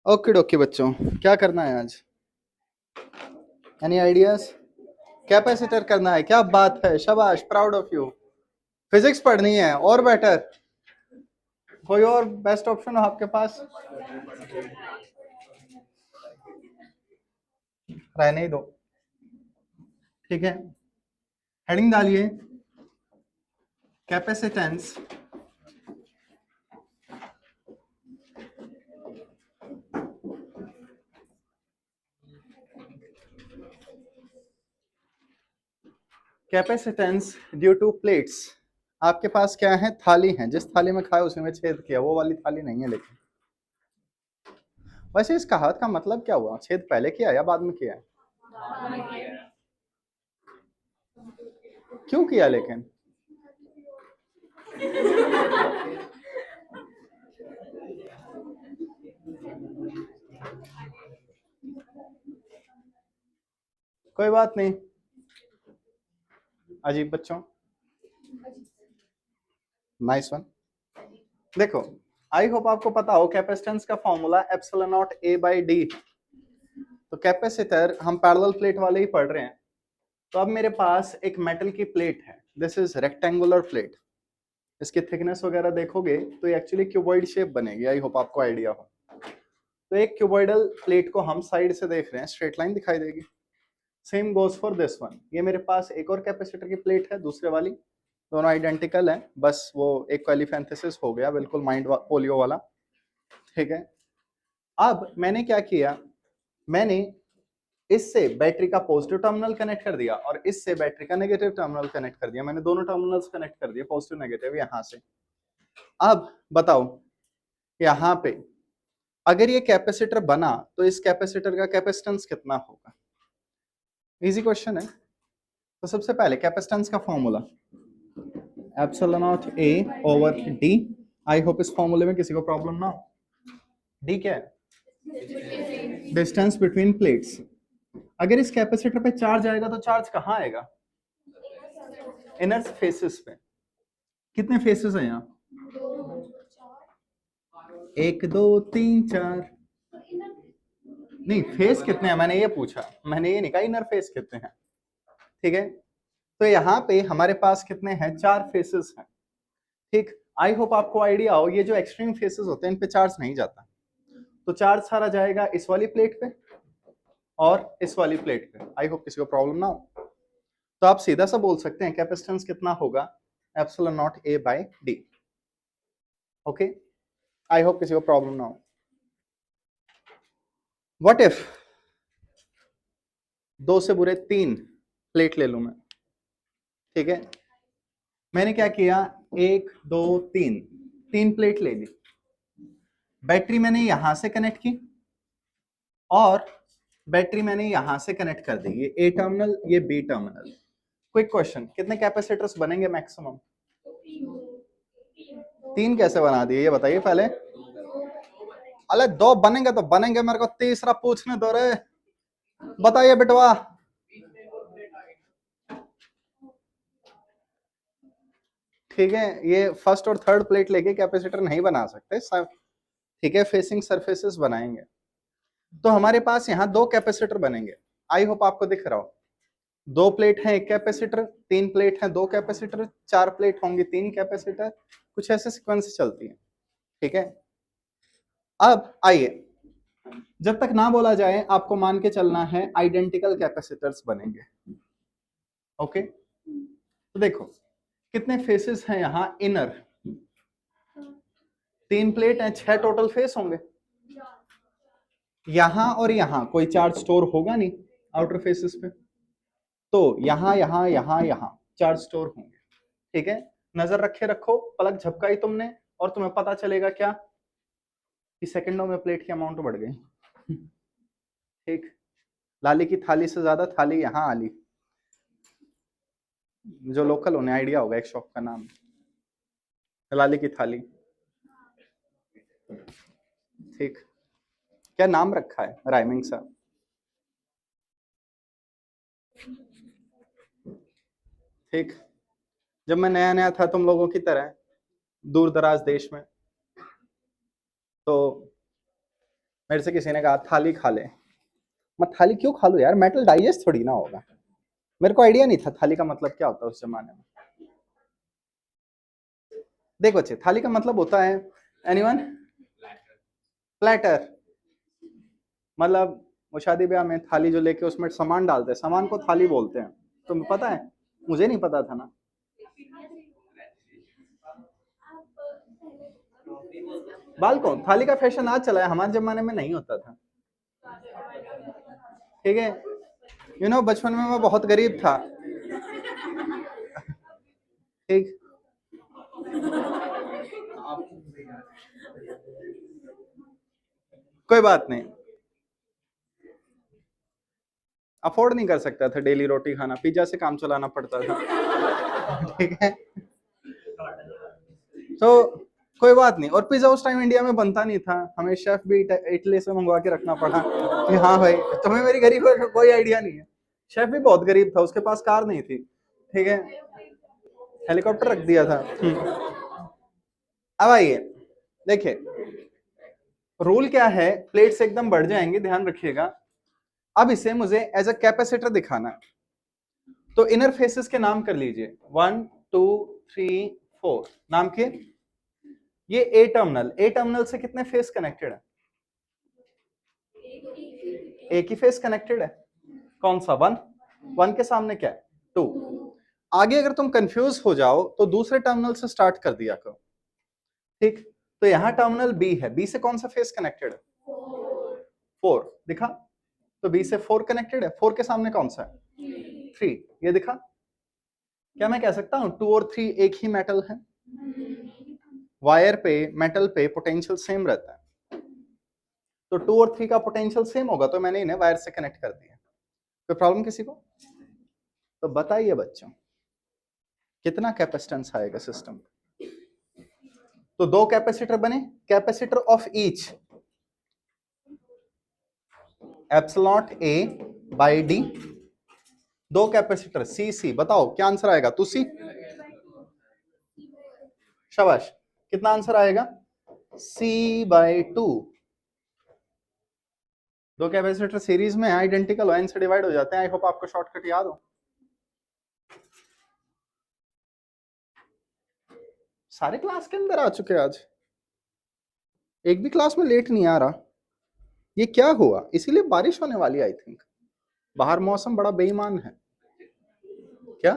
Okay डोके बच्चों, क्या करना है आज? Any ideas? कैपेसिटर करना है, क्या बात है, शाबाश, प्राउड ऑफ यू। फिजिक्स पढ़नी है और बेटर। कोई और बेस्ट ऑप्शन हो आपके पास? रहने ही दो, ठीक है। हेडिंग डालिए capacitance capacitance due to plates. आपके पास क्या है? थाली है, जिस थाली में खाए उसी में छेद किया, वो वाली थाली नहीं है। लेकिन वैसे इस कहावत का मतलब क्या हुआ? छेद पहले किया या बाद में किया है? क्यों किया लेकिन? कोई बात नहीं, अजीब बच्चों। Nice one. देखो, आई होप आपको पता हो कैपेसिटेंस का formula epsilon naught A by D. तो कैपेसिटर हम पैरेलल प्लेट वाले ही पढ़ रहे हैं। तो अब मेरे पास एक मेटल की प्लेट है, दिस इज रेक्टेंगुलर प्लेट। इसकी थिकनेस वगैरह देखोगे तो ये एक्चुअली क्यूबॉइड शेप बनेगी। आई होप आपको आइडिया हो। तो एक क्यूबॉइडल प्लेट को हम साइड से देख रहे हैं, स्ट्रेट लाइन दिखाई देगी। Same goes for this one. ये मेरे पास एक और कैपेसिटर की प्लेट है, दूसरे वाली। दोनों आइडेंटिकल हैं, बस वो एक क्वालिफेंथेसिस हो गया, बिल्कुल माइंड पोलियो वाला, ठीक है। अब मैंने क्या किया, मैंने इससे बैटरी का पॉजिटिव टर्मिनल कनेक्ट कर दिया और इससे बैटरी का नेगेटिव टर्मिनल कनेक्ट कर दिया। मैंने दोनों टर्मिनल्स कनेक्ट कर दिए, पॉजिटिव नेगेटिव, यहां से। अब बताओ, यहां पे अगर ये कैपेसिटर बना तो इस कैपेसिटर का कैपेसिटेंस कितना होगा? इजी क्वेश्चन है। तो सबसे पहले कैपेसिटेंस का formula epsilon naught A over D. I hope इस फॉर्मूले में किसी को प्रॉब्लम ना हो। डी क्या है? Distance between plates. अगर इस कैपेसिटर पे चार्ज आएगा तो चार्ज कहाँ आएगा? इनर फेसेस पे। कितने फेसेस हैं यहाँ? 1 2 3 4। नहीं, फेस कितने हैं मैंने ये पूछा, मैंने ये नहीं कहा इनर फेस कितने हैं, ठीक है। तो यहाँ पे हमारे पास कितने हैं? 4 फेसेस हैं, ठीक। आई होप आपको आइडिया हो, ये जो एक्सट्रीम फेसेस होते हैं इन पे चार्ज नहीं जाता। तो चार्ज सारा जाएगा इस वाली प्लेट पे और इस वाली प्लेट पे। आई होप किसी को प्रॉब्लम ना हो। तो आप सीधा सा बोल सकते हैं कैपेसिटेंस कितना होगा? Epsilon naught A by D. Okay, I hope किसी को प्रॉब्लम ना हो। व्हाट इफ 2 से बुरे 3 प्लेट ले लूं मैं, ठीक है। मैंने क्या किया, 1 2 3, 3 प्लेट ले ली। बैटरी मैंने यहां से कनेक्ट की और बैटरी मैंने यहां से कनेक्ट कर दी। ये ए टर्मिनल, ये बी टर्मिनल। क्विक क्वेश्चन, कितने कैपेसिटर्स बनेंगे मैक्सिमम? 3 कैसे बना दिए ये बताइए पहले। अरे 2 बनेंगे तो बनेंगे, मेरे को तीसरा पूछने दो रे। बताइए बेटवा। ठीक है, ये फर्स्ट और थर्ड प्लेट लेके कैपेसिटर नहीं बना सकते, ठीक है, फेसिंग सरफेसेस बनाएंगे। तो हमारे पास यहाँ 2 कैपेसिटर बनेंगे। आई होप आपको दिख रहा हो। 2 प्लेट है 1 कैपेसिटर, 3 प्लेट है 2 कैपेसिटर, 4 प्लेट होंगी 3 कैपेसिटर, कुछ ऐसे सीक्वेंस चलती है, ठीक है। अब आइए, जब तक ना बोला जाए आपको मान के चलना है आइडेंटिकल कैपेसिटर्स बनेंगे। ओके, तो देखो कितने फेसेस हैं यहाँ इनर? 3 प्लेट हैं, 6 टोटल फेस होंगे। यहां और यहां कोई चार्ज स्टोर होगा नहीं आउटर फेसेस पे, तो यहां यहां यहां यहां चार्ज स्टोर होंगे, ठीक है। नजर रखे रखो, पलक झपकाई तुमने और तुम्हें पता चलेगा क्या कि सेकंडों में प्लेट की अमाउंट बढ़ गई, ठीक। लाली की थाली से ज्यादा थाली यहां आली। जो लोकल उन्हें आइडिया होगा, एक शॉप का नाम लाली की थाली, ठीक। क्या नाम रखा है राइमिंग सा, ठीक। जब मैं नया नया था तुम लोगों की तरह दूर दराज देश में, तो मेरे से किसी ने कहा थाली खा ले, मैं थाली क्यों खा लूं यार, मेटल डाइजेस्ट थोड़ी ना होगा। मेरे को आइडिया नहीं था थाली का मतलब क्या होता है उस जमाने में। देखो बच्चे, थाली का मतलब होता है, एनीवन, प्लेटर। मतलब वो शादी ब्याह में थाली जो लेके उसमें सामान डालते हैं, सामान को थाली बोलते हैं। तुम्हें पता है? मुझे नहीं पता था ना। बाल कौन, थाली का फैशन आज चला है, हमारे जमाने में नहीं होता था। ठीक है, बचपन में मैं बहुत गरीब था। ठीक, कोई बात नहीं, अफोर्ड नहीं कर सकता था डेली रोटी खाना, पिज्जा से काम चलाना पड़ता था। ठीक है, तो कोई बात नहीं। और पिज्जा उस टाइम इंडिया में बनता नहीं था, हमें शेफ भी इटली से मंगवा के रखना पड़ा कि हाँ भाई तुम्हें मेरी गरीबी का कोई आइडिया नहीं है। शेफ भी बहुत गरीब था, उसके पास कार नहीं थी। ठीक है, हेलीकॉप्टर रख दिया था। अब आइए देखिए, रूल क्या है, प्लेट्स एकदम बढ़ जाएंगे, ध्यान रखिएगा। अब इसे मुझे एज अ कैपेसिटर दिखाना है, तो इनर फेसेस के नाम कर लीजिए, 1 2 3 4 नाम के। ये ए टर्मिनल, ए टर्मिनल से कितने फेस कनेक्टेड है? एक ही फेस कनेक्टेड है। कौन सा? 1। 1 के सामने क्या है? 2। आगे अगर तुम कंफ्यूज हो जाओ तो दूसरे टर्मिनल से स्टार्ट कर दिया करो। ठीक, तो यहां टर्मिनल बी है, बी से कौन सा फेस कनेक्टेड है? 4 दिखा, तो बी से 4 कनेक्टेड है। 4 के सामने कौन सा है? 3, ये दिखा। क्या मैं कह सकता हूं 2 और 3 एक ही मेटल है? वायर पे, मेटल पे पोटेंशियल सेम रहता है, तो 2 और 3 का पोटेंशियल सेम होगा, तो मैंने इन्हें वायर से कनेक्ट कर दिया। कोई प्रॉब्लम किसी को? तो बताइए बच्चों, कितना कैपेसिटेंस आएगा सिस्टम? तो 2 कैपेसिटर बने, capacitor of each epsilon A by D. 2 capacitor C C, बताओ क्या आंसर आएगा? तू सी, शाबाश। कितना आंसर आएगा? C/2। 2 कैपेसिटर सीरीज में आइडेंटिकल लाइन से डिवाइड हो जाते हैं। आई होप आपको शॉर्टकट याद हो। सारे क्लास के अंदर आ चुके हैं आज, एक भी क्लास में लेट नहीं आ रहा। ये क्या हुआ? इसीलिए बारिश होने वाली आई थिंक, बाहर मौसम बड़ा बेईमान है। क्या?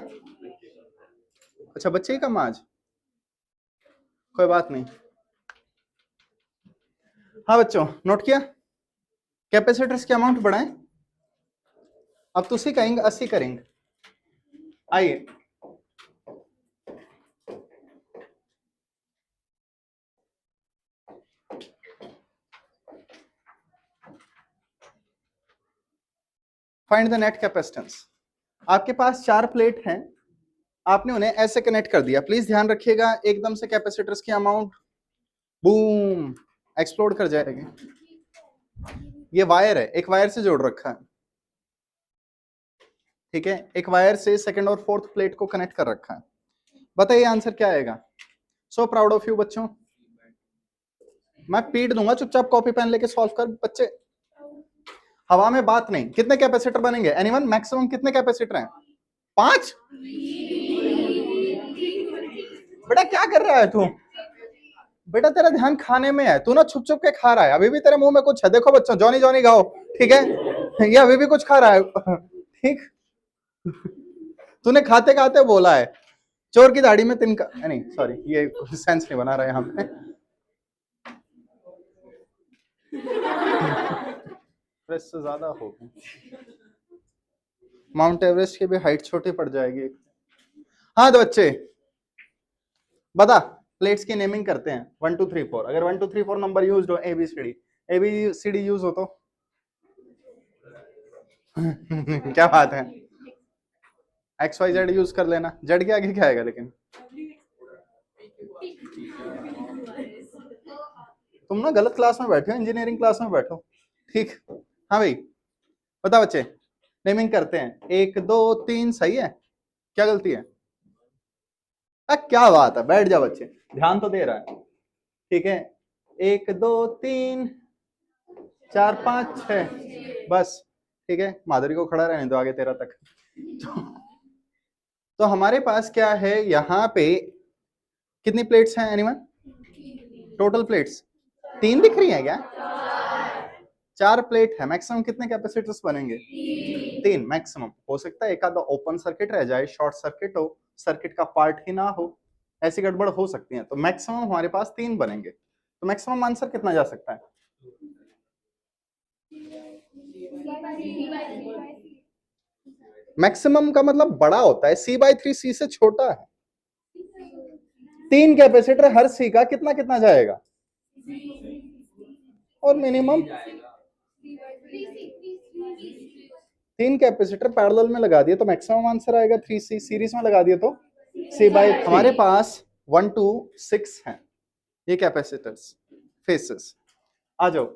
अच्छा, बच्चे ही कम आज, कोई बात नहीं। हाँ बच्चों, नोट किया? कैपेसिटर्स की अमाउंट बढ़ाएं। अब तो उसी कहेंगे 80 करेंगे। आइए, फाइंड द नेट कैपेसिटेंस। आपके पास 4 प्लेट हैं, आपने उन्हें ऐसे कनेक्ट कर दिया। प्लीज ध्यान रखिएगा, एकदम से कैपेसिटर्स की अमाउंट बूम एक्सप्लोड कर जाएगी। ये वायर है, एक वायर से जोड़ रखा है। ठीक है, एक वायर से सेकंड और फोर्थ प्लेट को कनेक्ट कर रखा है। बताइए आंसर क्या आएगा? सो प्राउड ऑफ यू बच्चों, मैं पीट दूंगा, चुपचाप कॉपी पेन लेके सॉल्व कर बच्चे। हवा में बात नहीं। कितने कैपेसिटर बनेंगे? एनीवन, मैक्सिमम कितने कैपेसिटर हैं? 5। बेटा क्या कर रहा है तू? बेटा तेरा ध्यान खाने में है, तू ना छुप छुप के खा रहा है। अभी भी तेरे मुंह में कुछ है, देखो बच्चों, जॉनी जॉनी गाओ। ठीक है, ये अभी भी कुछ खा रहा है। ठीक, तूने खाते खाते बोला है चोर की दाढ़ी में तिनका, नहीं सॉरी, ये सेंस नहीं बना रहा यहाँ पे। एवरेस्ट से ज्यादा होगी, माउंट एवरेस्ट की भी हाइट छोटी पड़ जाएगी। हाँ तो बच्चे बता, प्लेट्स की नेमिंग करते हैं 1 2 3 4। अगर 1 2 3 4 नंबर यूज हो, एबीसीडी यूज हो तो क्या बात है, एक्स वाई जेड यूज कर लेना। जेड के आगे क्या आएगा लेकिन? तुम ना गलत क्लास में बैठे हो, इंजीनियरिंग क्लास में बैठो। ठीक, हाँ भाई बता बच्चे, नेमिंग करते हैं। 1 2 3 सही है, क्या गलती है? क्या बात है, बैठ जा बच्चे, ध्यान तो दे रहा है। ठीक है, 1 2 3 4 5 6 बस, ठीक है, माधुरी को खड़ा रहने दो आगे 13 तक। तो हमारे पास क्या है यहाँ पे, कितनी प्लेट्स हैं एनीवन? टोटल प्लेट्स 3 दिख रही है क्या? 4 प्लेट है, मैक्सिमम कितने कैपेसिटर्स बनेंगे? 3 मैक्सिमम। हो सकता है एक आधा ओपन सर्किट रह जाए, शॉर्ट सर्किट हो, सर्किट का पार्ट ही ना हो, ऐसी गड़बड़ हो सकती है। तो मैक्सिमम हमारे पास 3 बनेंगे। तो मैक्सिमम आंसर कितना जा सकता है? मैक्सिमम का मतलब बड़ा होता है, C/3 C से छोटा है। 3 कैपेसिटर हर C का कितना कितना जाएगा? और मिनिमम 3 कैपेसिटर पैरेलल में लगा दिए तो मैक्सिमम आंसर आएगा 3C, सीरीज में लगा दिए तो C/3। हमारे पास 1 2 6 हैं ये कैपेसिटर्स फेसेस। आ जाओ,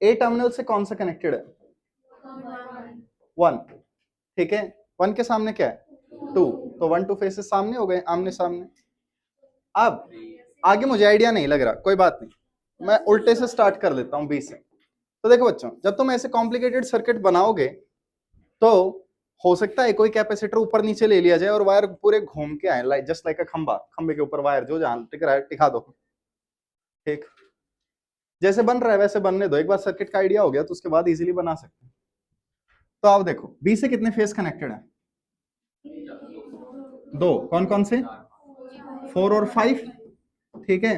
ए टर्मिनल से कौन सा कनेक्टेड है? 1, ठीक है। 1 के सामने क्या है? 2, तो 1 2 फेसेस सामने हो गए, आमने सामने। अब आगे मुझे आइडिया नहीं लग रहा, कोई बात नहीं, मैं उल्टे से स्टार्ट कर लेता हूं, बी से। तो देखो बच्चों, जब तुम ऐसे कॉम्प्लिकेटेड सर्किट बनाओगे तो हो सकता है कोई कैपेसिटर ऊपर नीचे ले लिया जाए और वायर पूरे घूम के आए, लाइक जस्ट लाइक अ खंबा, खंबे के ऊपर वायर जो जहां टिक रहा है टिका दो, ठीक। जैसे बन रहा है वैसे बनने दो, एक बार सर्किट का आइडिया हो गया तो उसके बाद इजीली बना सकते हैं। तो आप देखो बी से कितने फेस कनेक्टेड है? 2, कौन कौन से? 4 और 5, ठीक है।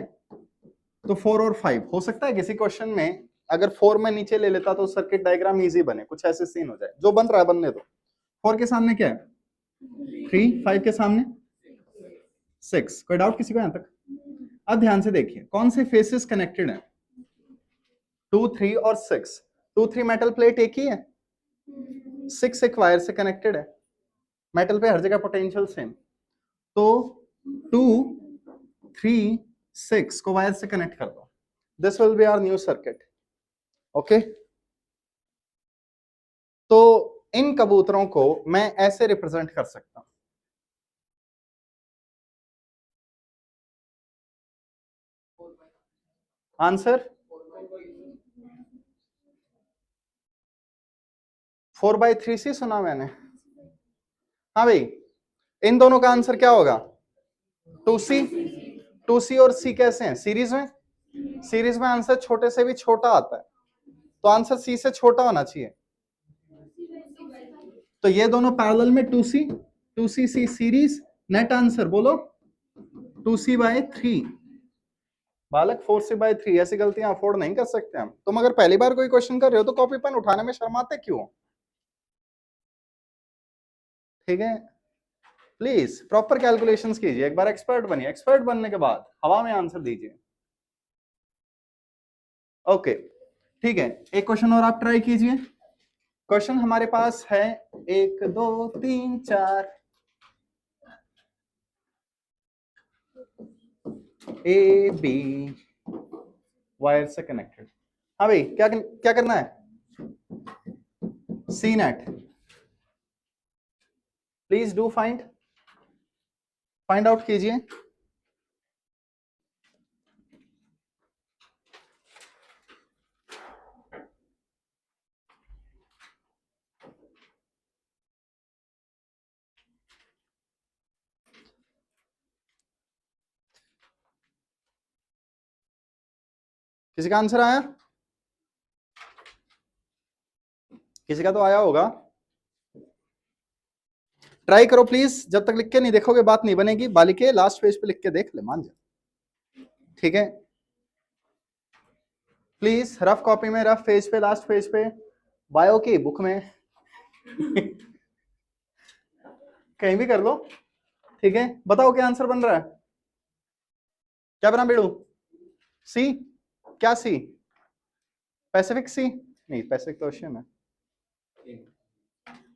तो 4 और 5 हो सकता है किसी क्वेश्चन में अगर 4 में नीचे ले लेता तो सर्किट डायग्राम इजी बने, कुछ ऐसे सीन हो जाए, जो बन रहा है बनने दो। 4 के सामने क्या है? 3, 5 के सामने 6। कोई डाउट किसी को यहां तक? अब ध्यान से देखिए कौन से फेसेस कनेक्टेड हैं? 2 3 और 6। 2 3 मेटल प्लेट एक ही है, 6 एक वायर से कनेक्टेड है, मेटल पे हर जगह पोटेंशियल सेम। तो 2 3 6 को वायर से कनेक्ट कर दो, this will be our new circuit, okay. तो इन कबूतरों को मैं ऐसे रिप्रेजेंट कर सकता हूं, आंसर 4/3C सुना मैंने। हाँ भाई, इन दोनों का आंसर क्या होगा? 2C। 2C और C कैसे हैं? सीरीज में। सीरीज में आंसर छोटे से भी छोटा आता है, तो आंसर C से छोटा होना चाहिए। तो ये दोनों पैरेलल में 2C 2C series, net answer बोलो 2C/3। बालक 4C/3, ऐसी गलतियां अफोर्ड नहीं कर सकते हम। तुम अगर पहली बार कोई क्वेश्चन कर रहे हो तो कॉपी पेन उठाने में शर्माते क्यों? ठीक है, प्लीज प्रॉपर कैलकुलेशंस कीजिए, एक बार एक्सपर्ट बनिए, एक्सपर्ट बनने के बाद हवा में आंसर दीजिए। ओके, ठीक है, एक क्वेश्चन और आप ट्राई कीजिए। क्वेश्चन हमारे पास है 1 2 3 4, ए बी वायर से कनेक्टेड। हाँ भाई, क्या क्या करना है? C net, please do find out कीजिए। किसी का आंसर आया? किसी का तो आया होगा, ट्राई करो प्लीज। जब तक लिख के नहीं देखोगे बात नहीं बनेगी। बालिके लास्ट पेज पे लिख के देख ले, मान जा, ठीक है। प्लीज रफ कॉपी में, रफ पेज पे, लास्ट पेज पे, बायो की बुक में कहीं भी कर लो, ठीक है। बताओ क्या आंसर बन रहा है? क्या बना बेड़ू? सी? क्या सी? पैसिफिक सी? नहीं, पैसिफिक तो ओशियन है।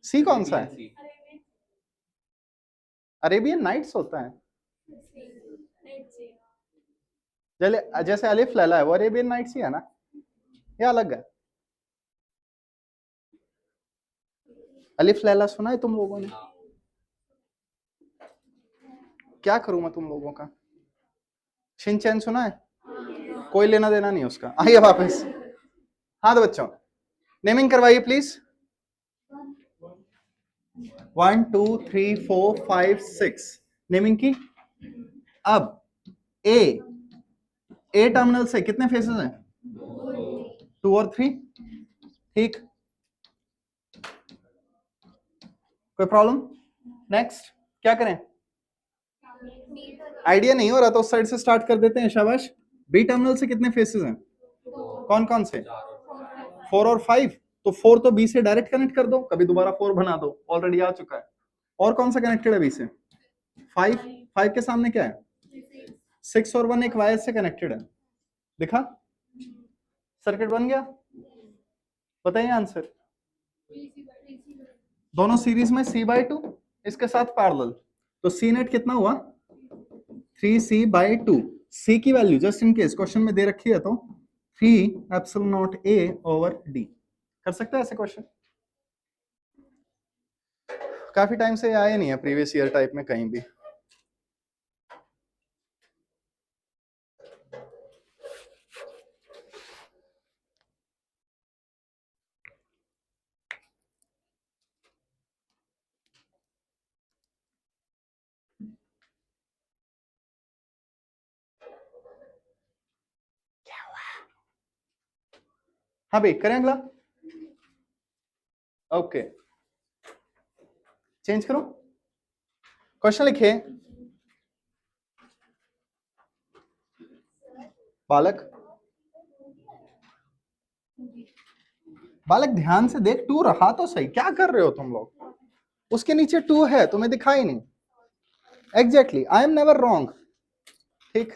सी कौन सा है? अरेबियन नाइट्स होता है। जैसे अलिफ लैला है वो अरेबियन नाइट्स ही है ना, या अलग है? अलिफ लैला सुना है तुम लोगों ने? क्या करूं मैं तुम लोगों का? शिनचैन सुना है? कोई लेना देना नहीं उसका। आइए वापस, हाँ तो बच्चों नेमिंग करवाइए प्लीज। 1 2 3 4 5 6 नेमिंग की। अब ए टर्मिनल से कितने फेसेस हैं? 2 और 3। ठीक, कोई प्रॉब्लम? नेक्स्ट क्या करें? आइडिया नहीं हो रहा तो उस साइड से स्टार्ट कर देते हैं। शाबाश। बी टर्मिनल से कितने फेसेस हैं? कौन कौन से? 4 और 5। तो 4 तो बी से डायरेक्ट कनेक्ट कर दो, कभी दोबारा 4 बना दो, ऑलरेडी आ चुका है। और कौन सा कनेक्टेड है बी से? 5। 5 के सामने क्या है? 6 और 1 एक वायर से कनेक्टेड है। दिखा? सर्किट बन गया। बताइए आंसर। दोनों सीरीज में C/2, इसके साथ पैरेलल, तो सी नेट कितना हुआ? 3C/2। सी की value just in case question में दे रखी है तो 3ε0A/d। कर सकते हैं ऐसे क्वेश्चन? काफी टाइम से आए नहीं है प्रीवियस ईयर टाइप में कहीं भी। हाँ भाई करें अगला। ओके चेंज करो, क्वेश्चन लिखिए। बालक बालक ध्यान से देख, 2 रहा तो सही, क्या कर रहे हो तुम लोग? उसके नीचे 2 है, तुम्हें दिखाई नहीं। Exactly, I am never wrong. ठीक,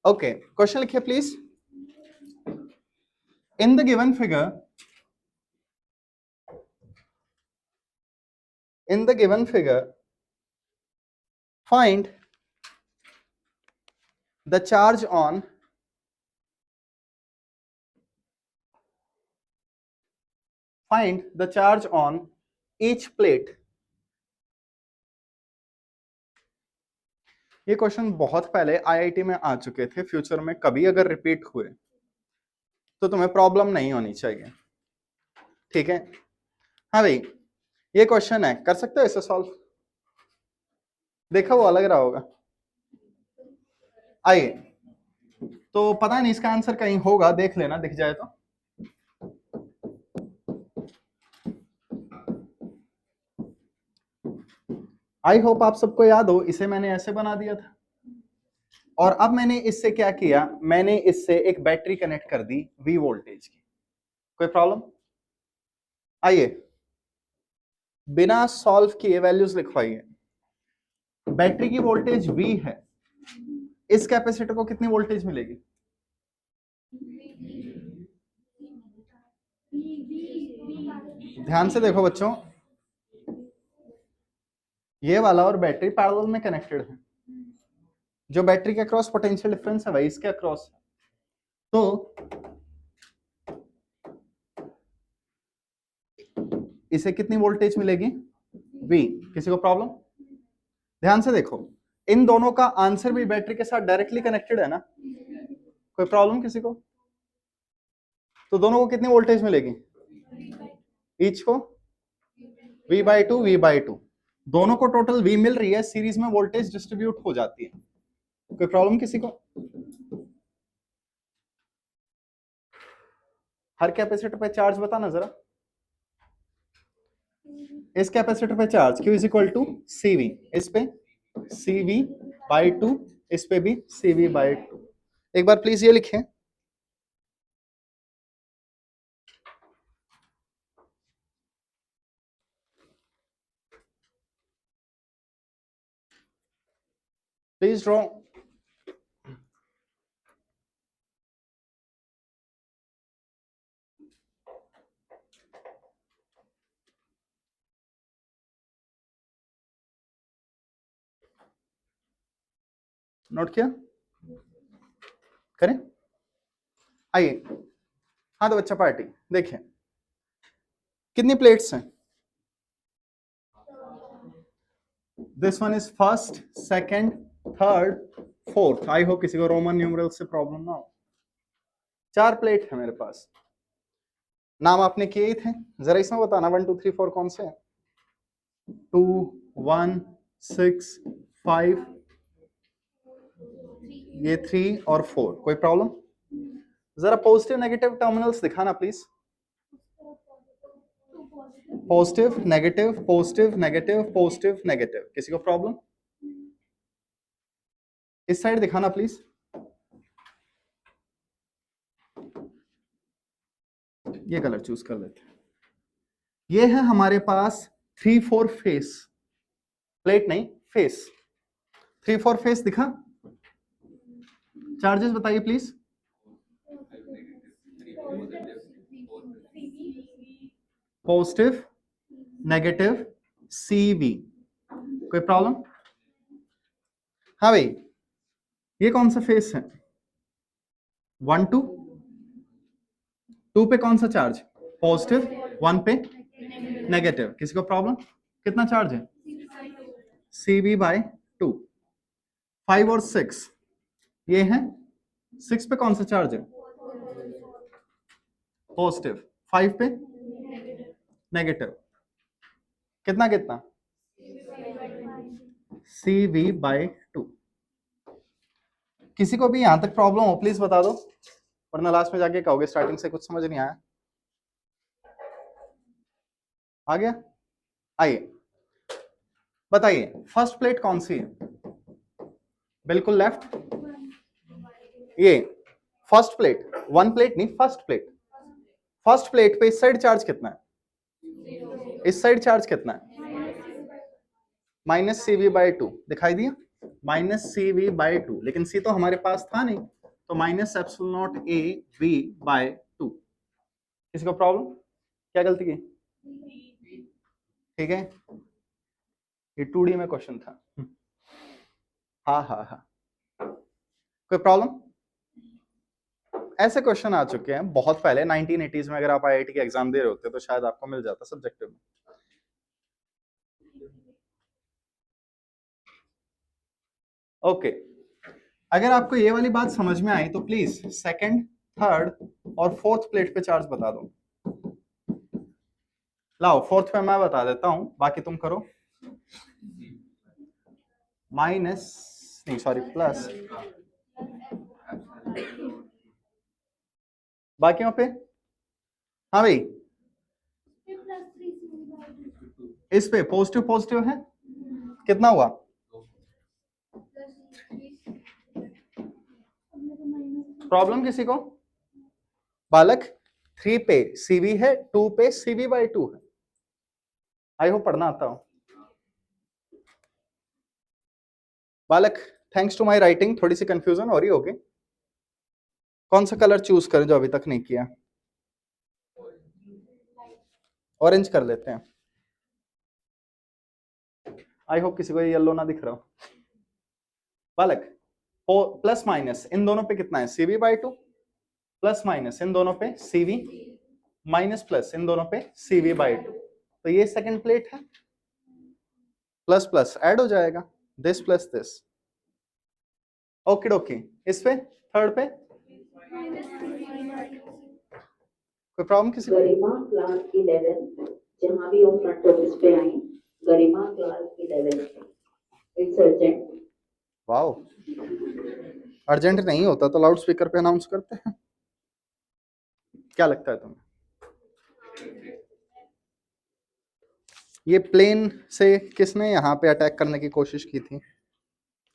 ओके क्वेश्चन लिखिए please. In the given figure, in the given figure, find the charge on each plate। ये क्वेश्चन बहुत पहले आईआईटी में आ चुके थे, फ्यूचर में कभी अगर रिपीट हुए तो तुम्हें प्रॉब्लम नहीं होनी चाहिए। ठीक है, हाँ भाई ये क्वेश्चन है, कर सकते हो इसे सॉल्व? देखा वो अलग रहा होगा। आइए, तो पता नहीं इसका आंसर कहीं होगा, देख लेना दिख जाए तो। आई होप आप सबको याद हो, इसे मैंने ऐसे बना दिया था और अब मैंने इससे क्या किया, मैंने इससे एक बैटरी कनेक्ट कर दी V वोल्टेज की। कोई प्रॉब्लम? आइए बिना सॉल्व किए वैल्यूज लिखवाइए। बैटरी की वोल्टेज V है, इस कैपेसिटर को कितनी वोल्टेज मिलेगी? ध्यान से देखो बच्चों, ये वाला और बैटरी पैरेलल में कनेक्टेड है। जो बैटरी के अक्रॉस पोटेंशियल डिफरेंस है वही इसके अक्रॉस है, तो इसे कितनी वोल्टेज मिलेगी? V। किसी को प्रॉब्लम? ध्यान से देखो, इन दोनों का आंसर भी बैटरी के साथ डायरेक्टली कनेक्टेड है ना। कोई प्रॉब्लम किसी को? तो दोनों को कितनी वोल्टेज मिलेगी? ईच को V/2 V/2, दोनों को टोटल V मिल रही है, सीरीज में वोल्टेज डिस्ट्रीब्यूट हो जाती है। कोई प्रॉब्लम किसी को? हर कैपेसिटर पे चार्ज बताना जरा। इस कैपेसिटर पे charge Q is equal to CV, इस पे CV/2, इस पे भी CV/2। एक बार प्लीज ये लिखें। Please draw. नोट किया? करें? आइए, हाँ तो बच्चा पार्टी देखिए कितनी प्लेट्स हैं। This one is first, second, third, fourth. I hope किसी को रोमन न्यूमरल से प्रॉब्लम ना हो। 4 प्लेट है मेरे पास, नाम आपने किए ही थे, जरा इसमें बताना 1 2 3 4 कौन से हैं? 2 1 6 5, ये 3 और 4, कोई प्रॉब्लम? जरा पॉजिटिव नेगेटिव टर्मिनल्स दिखाना please. Positive negative positive negative positive negative, किसी को प्रॉब्लम? इस साइड दिखाना प्लीज। ये कलर चूज कर लेते हैं। ये है हमारे पास 3 4 फेस, प्लेट नहीं फेस, 3 4 फेस दिखा। चार्जेस बताइए प्लीज। पॉजिटिव नेगेटिव CV, कोई प्रॉब्लम? हाँ भाई, ये कौन सा फेस है? 1 2, 2 पे कौन सा चार्ज? पॉजिटिव, 1 पे नेगेटिव, किसी को प्रॉब्लम? कितना चार्ज है? CV/2। 5 और 6 ये है, 6 पे कौन सा चार्ज है? पॉजिटिव, 5 पे नेगेटिव, कितना कितना? CV/2। किसी को भी यहां तक प्रॉब्लम हो प्लीज बता दो, वरना लास्ट में जाके कहोगे स्टार्टिंग से कुछ समझ नहीं आया। आ गया? आइए बताइए, फर्स्ट प्लेट कौन सी है? बिल्कुल लेफ्ट, ये फर्स्ट प्लेट, 1 प्लेट नहीं, फर्स्ट प्लेट। फर्स्ट प्लेट पे इस साइड चार्ज कितना है? इस साइड चार्ज कितना है? -CV/2, दिखाई दिया? -CV/2, लेकिन C तो हमारे पास था नहीं, तो -ε0AV/2। किसी को प्रॉब्लम? क्या गलती की? ठीक है, ये 2D में क्वेश्चन था। हाँ हाँ हाँ, कोई प्रॉब्लम? ऐसे क्वेश्चन आ चुके हैं बहुत पहले, 1980s में। अगर आप IIT के एग्जाम दे रहे होते तो शायद आपको मिल जाता सब्जेक्टिव में। ओके, अगर आपको ये वाली बात समझ में आई तो प्लीज सेकंड, थर्ड और फोर्थ प्लेट पे चार्ज बता दो। लाओ, फोर्थ पे मैं बता देता हूं, बाकी तुम करो। माइनस नहीं, सॉरी, प्लस। बाकियों पे? हाँ भाई, इस पे पॉजिटिव पॉजिटिव है, कितना हुआ? प्रॉब्लम किसी को? बालक, 3 पे CV है, 2 पे CV/2 है। आई होप पढ़ना आता हो। बालक, थैंक्स टू माय राइटिंग थोड़ी सी कंफ्यूजन हो रही होगी। कौन सा कलर चूज करें जो अभी तक नहीं किया? ऑरेंज कर लेते हैं। आई होप किसी को ये येलो ना दिख रहा हो। बालक, प्लस माइनस इन दोनों पे कितना है? CV/2, प्लस माइनस इन दोनों पे CV, माइनस प्लस इन दोनों पे CV/2। तो ये सेकंड प्लेट है, प्लस प्लस ऐड हो जाएगा, दिस प्लस दिस। ओके डोके, इस पे थर्ड पे कोई प्रॉब्लम किसी को? गरिमा क्लास 11, जहां भी वो फ्रंट ऑफिस पे आई, Garima class 11, it's urgent. Wow, urgent नहीं होता तो लाउड स्पीकर पे अनाउंस करते हैं। क्या लगता है तुम्हें? ये प्लेन से किसने यहाँ पे अटैक करने की कोशिश की थी?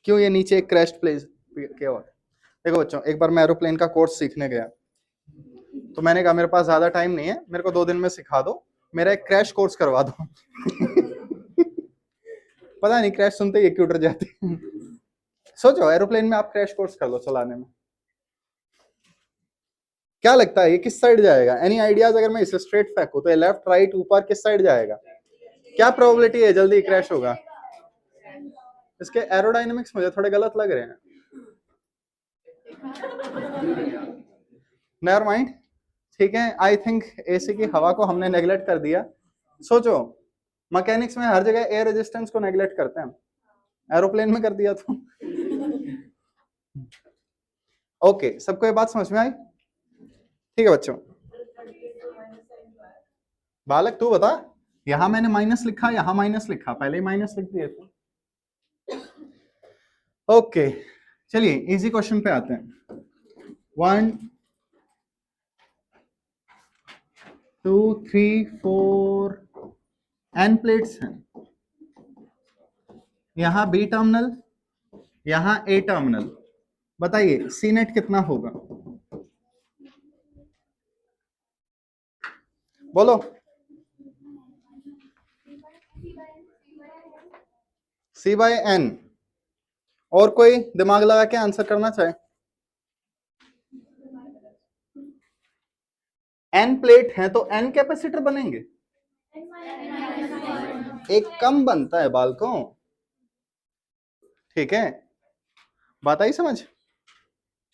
क्यों ये नीचे एक क्रैश प्लेस क्या हुआ? देखो बच्चों, एक बार मैं एरोप्लेन का कोर्स सीखने गया, तो मैंने कहा मेरे पास ज्यादा टाइम नहीं है, मेरे को 2 दिन में सिखा दो, मेरा एक क्रैश कोर्स करवा दो। पता नहीं क्रैश सुनते ही क्यों डर जाते हैं। सोचो एरोप्लेन में आप क्रैश कोर्स कर लो चलाने में, क्या लगता है ये किस साइड जाएगा? Any ideas? अगर मैं इसे स्ट्रेट फेंकूं तो ये लेफ्ट राइट ऊपर किस साइड जाएगा? क्या प्रोबेबिलिटी है जल्दी क्रैश होगा? इसके एरोडायनेमिक्स मुझे थोड़े गलत लग रहे हैं। नेवर माइंड, ठीक है। आई थिंक एसी की हवा को हमने नेग्लेक्ट कर दिया। सोचो, मैकेनिक्स में हर जगह एयर रेजिस्टेंस को नेग्लेक्ट करते हैं, एरोप्लेन में कर दिया तो। ओके, सबको ये बात समझ में आई? ठीक है बच्चों, बालक तू बता, यहां मैंने माइनस लिखा, यहां माइनस लिखा, पहले ही माइनस लिख दिए थे। ओके चलिए इजी क्वेश्चन पे आते हैं। 1 2 3 4 एन प्लेट्स हैं, यहां बी टर्मिनल, यहां ए टर्मिनल, बताइए सी नेट कितना होगा, बोलो। सी बाय एन, और कोई दिमाग लगा के आंसर करना चाहे? एन प्लेट है तो एन कैपेसिटर बनेंगे, एक कम बनता है बालकों, ठीक है, बात आई समझ?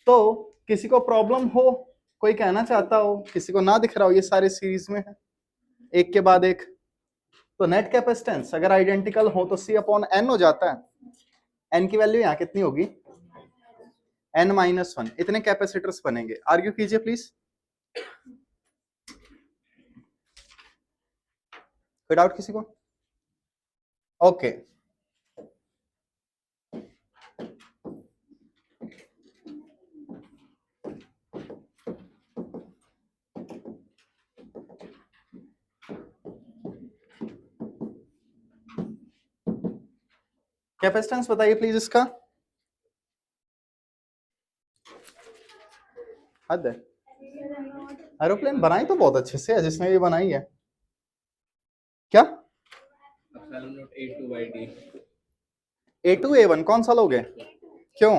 तो किसी को प्रॉब्लम हो, कोई कहना चाहता हो, किसी को ना दिख रहा हो ये सारे सीरीज में है एक के बाद एक, तो नेट कैपेसिटेंस अगर आइडेंटिकल हो तो सी अपॉन एन हो जाता है। एन की वैल्यू यहां कितनी होगी, n-1, इतने कैपेसिटर्स बनेंगे। आर्ग्यू कीजिए प्लीज, कोई डाउट किसी को? ओके कैपेसिटेंस बताइए प्लीज इसका। हद है, एरोप्लेन बनाई तो बहुत अच्छे से है जिसने भी बनाई है। क्या A2 A1 कौन सा लोगे, क्यों?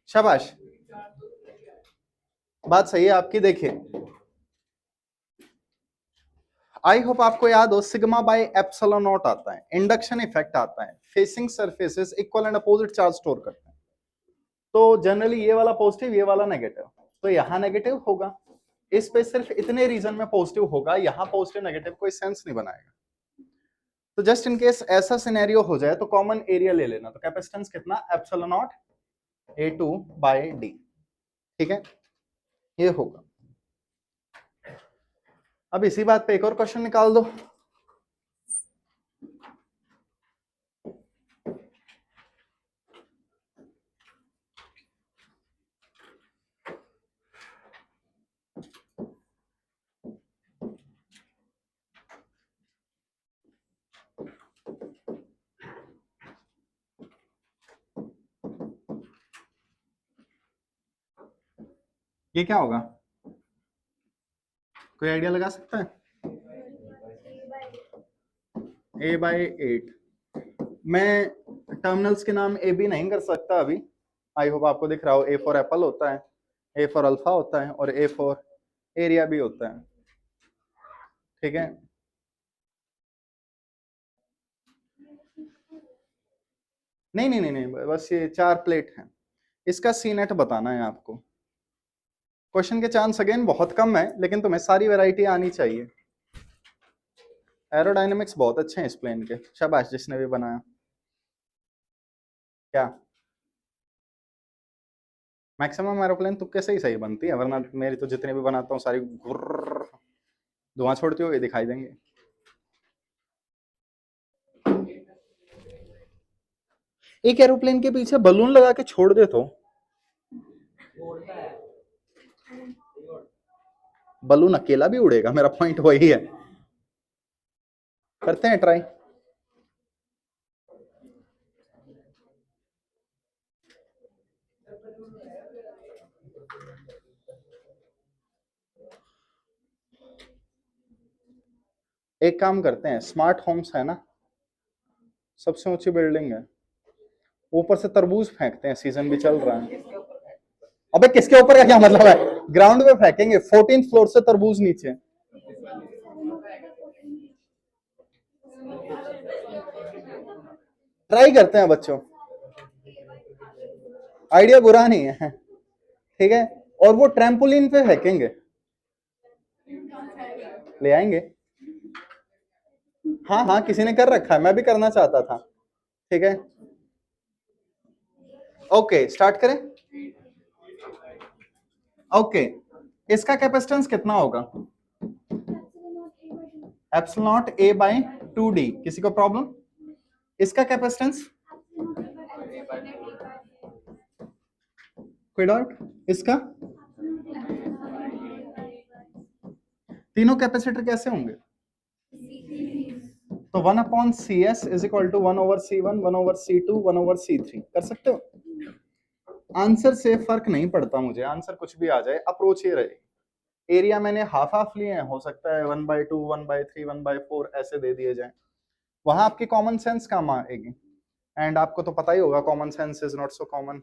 शाबाश, बात सही है आपकी। देखिए आई होप आपको याद हो, सिग्मा बाय एप्सिलॉन नॉट आता है, इंडक्शन इफेक्ट आता है, facing surfaces equal and opposite charge store करते हैं, तो जनरली ये वाला पॉजिटिव ये वाला नेगेटिव, तो यहां नेगेटिव होगा, इस पे सिर्फ इतने रीजन में पॉजिटिव होगा, यहां पॉजिटिव नेगेटिव कोई सेंस नहीं बनाएगा। तो जस्ट इन केस ऐसा सिनेरियो हो जाए तो कॉमन एरिया ले लेना, तो कैपेसिटेंस कितना, epsilon not A2 bye D, ठीक है, ये होगा। अब इसी बात पे एक और क्वेश्चन निकाल दो। ये क्या होगा, कोई आइडिया लगा सकता है? A/8, मैं टर्मिनल्स के नाम ए बी नहीं कर सकता अभी, आई होप आपको दिख रहा हो, A फॉर एप्पल होता है, A फॉर अल्फा होता है, और A फॉर एरिया भी होता है, ठीक है। नहीं नहीं नहीं नहीं, बस ये 4 प्लेट हैं, इसका सी नेट बताना है आपको। क्वेश्चन के चांस अगेन बहुत कम है, लेकिन तुम्हें सारी वैरायटी आनी चाहिए। एरोडायनेमिक्स बहुत अच्छे हैं इस प्लेन के, शाबाश जिसने भी बनाया। क्या मैक्सिमम एरोप्लेन तुक्के से ही सही बनती है, वरना मेरी तो जितने भी बनाता हूँ सारी धुआं छोड़ती हुई दिखाई देंगे। एक एरोप्लेन के पीछे बलून लगा के छोड़ दे तो बलून अकेला भी उड़ेगा, मेरा पॉइंट वही है। करते हैं ट्राई। एक काम करते हैं, स्मार्ट होम्स है ना, सबसे ऊंची बिल्डिंग है, ऊपर से तरबूज फेंकते हैं, सीजन भी चल रहा है। अबे किसके ऊपर का क्या मतलब है, ग्राउंड पे फेंकेंगे, 14th फ्लोर से तरबूज नीचे। ट्राई करते हैं बच्चों, आइडिया बुरा नहीं है, ठीक है। और वो ट्रैम्पोलिन पे फेंकेंगे, ले आएंगे। हाँ हाँ किसी ने कर रखा है, मैं भी करना चाहता था, ठीक है। ओके स्टार्ट करें। ओके, इसका कैपेसिटेंस कितना होगा? Epsilon naught A by 2d। किसी को प्रॉब्लम? इसका कैपेसिटेंस कोई डाउट? इसका तीनों कैपेसिटर कैसे होंगे? तो 1 upon C S is equal to 1 over C1, 1 over C2, 1 over C3 कर सकते हो। आंसर से फर्क नहीं पड़ता मुझे, आंसर कुछ भी आ जाए, अप्रोच ये रहे। एरिया मैंने हाफ हाफ लिए हैं, हो सकता है 1/2, 1/3, 1/4 ऐसे दे दिए जाए, वहां आपकी कॉमन सेंस काम आएगी। एंड आपको तो पता ही होगा common sense is not so common.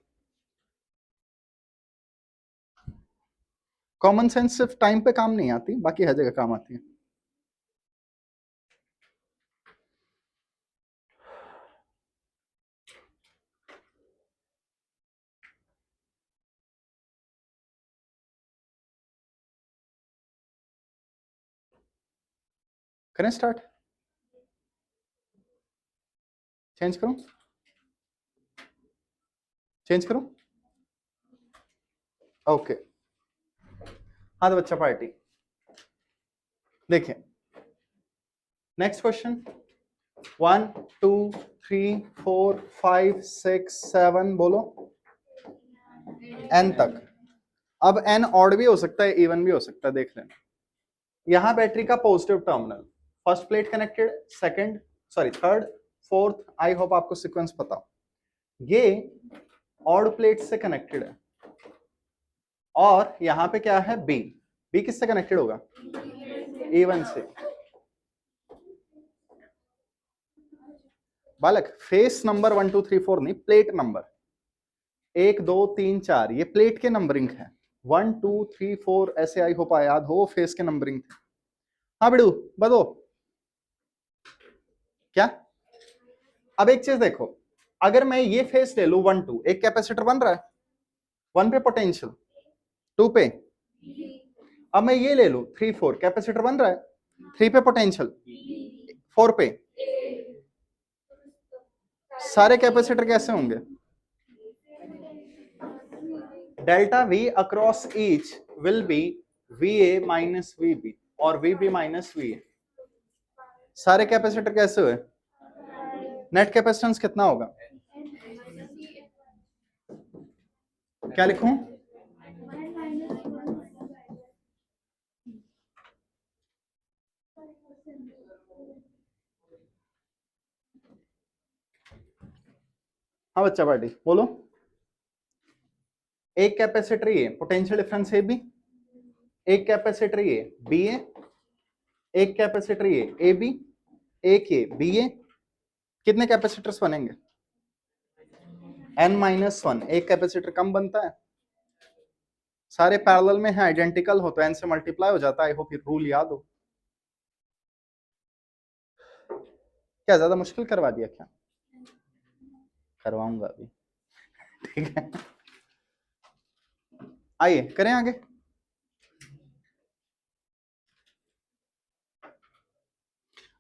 Common sense सिर्फ टाइम पे काम नहीं आती, बाकी हर जगह काम आती है। करें स्टार्ट? चेंज करूं? चेंज करूं? ओके हाँ तो बच्चा पार्टी देखिए, नेक्स्ट क्वेश्चन 1 2 3 4 5 6 7 बोलो n तक। अब n ऑड भी हो सकता है, इवन भी हो सकता है, देख लेना। यहां बैटरी का positive terminal, first plate connected, second sorry third, fourth, I hope आपको सीक्वेंस पता हो। ये ऑड प्लेट से कनेक्टेड है और यहां पे क्या है? बी। बी किससे कनेक्टेड होगा? A1 से। बालक फेस नंबर 1 2 3 4 नहीं, प्लेट नंबर 1 2 3 4, ये प्लेट के नंबरिंग है। 1 2 3 4 ऐसे आई होप याद हो, फेस के नंबरिंग थे। हाँ बिड़ू बदो क्या? अब एक चीज देखो, अगर मैं ये फेस ले लू 1 2, एक कैपेसिटर बन रहा है 1 पे पोटेंशियल, 2 पे। अब मैं ये ले लू 3 4, कैपेसिटर बन रहा है 3 पे पोटेंशियल, 4 पे। सारे कैपेसिटर कैसे होंगे? Delta V across each will be VA minus VB और VB माइनस VA। सारे कैपेसिटर कैसे हुए? नेट कैपेसिटेंस कितना होगा? क्या लिखूं? हाँ बच्चा पार्टी बोलो। एक कैपेसिटर ये पोटेंशियल डिफरेंस ए बी, एक कैपेसिटर ये बी ए, एक कैपेसिटर ये ए बी, एक ये बी ए। कितने कैपेसिटर्स बनेंगे? n-1। एक कैपेसिटर कम बनता है, सारे पैरेलल में है, आइडेंटिकल हो तो n से मल्टीप्लाई हो जाता है। आई होप ये रूल याद हो। क्या ज्यादा मुश्किल करवा दिया क्या? करवाऊंगा अभी, ठीक है। आइए करें आगे।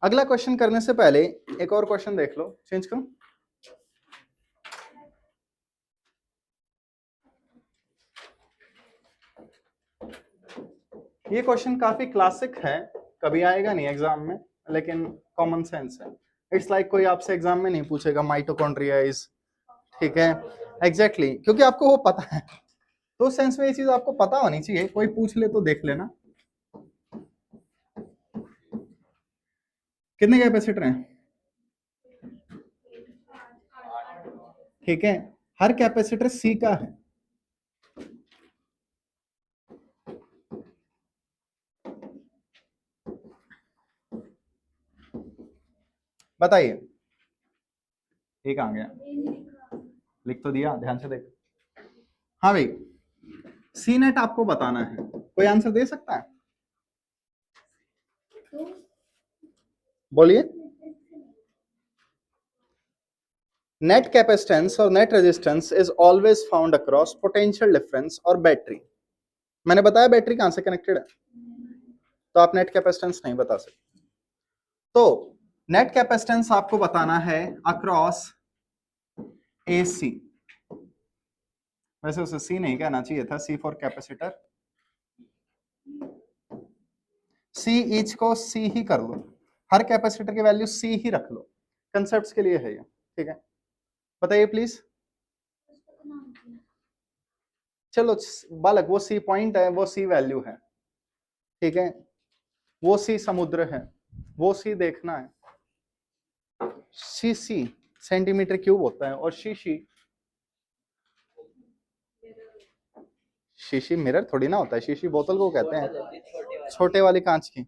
अगला क्वेश्चन करने से पहले एक और क्वेश्चन देख लो, चेंज करूं? ये क्वेश्चन काफी क्लासिक है, कभी आएगा नहीं एग्जाम में, लेकिन कॉमन सेंस है। इट्स लाइक कोई आपसे एग्जाम में नहीं पूछेगा माइटोकॉन्ड्रिया इज, ठीक है एग्जैक्टली क्योंकि आपको वो पता है। तो सेंस में ये चीज आपको पता होनी चाहिए, कोई पूछ ले तो देख लेना। कितने कैपेसिटर हैं? ठीक है, हर कैपेसिटर सी का है। बताइए एक आ गया, लिख तो दिया, ध्यान से देख। हाँ भाई, सी नेट आपको बताना है, कोई आंसर दे सकता है? बोलिए। नेट कैपेसिटेंस और net resistance is always found across potential difference और बैटरी। मैंने बताया बैटरी कहां से कनेक्टेड है, तो आप नेट कैपेसिटेंस नहीं बता सकते। तो नेट कैपेसिटेंस आपको बताना है अक्रॉस AC। वैसे उसे सी नहीं कहना चाहिए था, C for capacitor, see each को सी ही कर लो, हर कैपेसिटर की वैल्यू सी ही रख लो, कंसेप्ट के लिए है ये, ठीक है। बताइए प्लीज। चलो बालक, वो सी पॉइंट है, वो सी वैल्यू है, ठीक है, वो सी समुद्र है, वो सी देखना है। सी सेंटीमीटर क्यूब होता है, और शीशी मिरर थोड़ी ना होता है, शीशी बोतल को कहते हैं, छोटे वाली कांच की।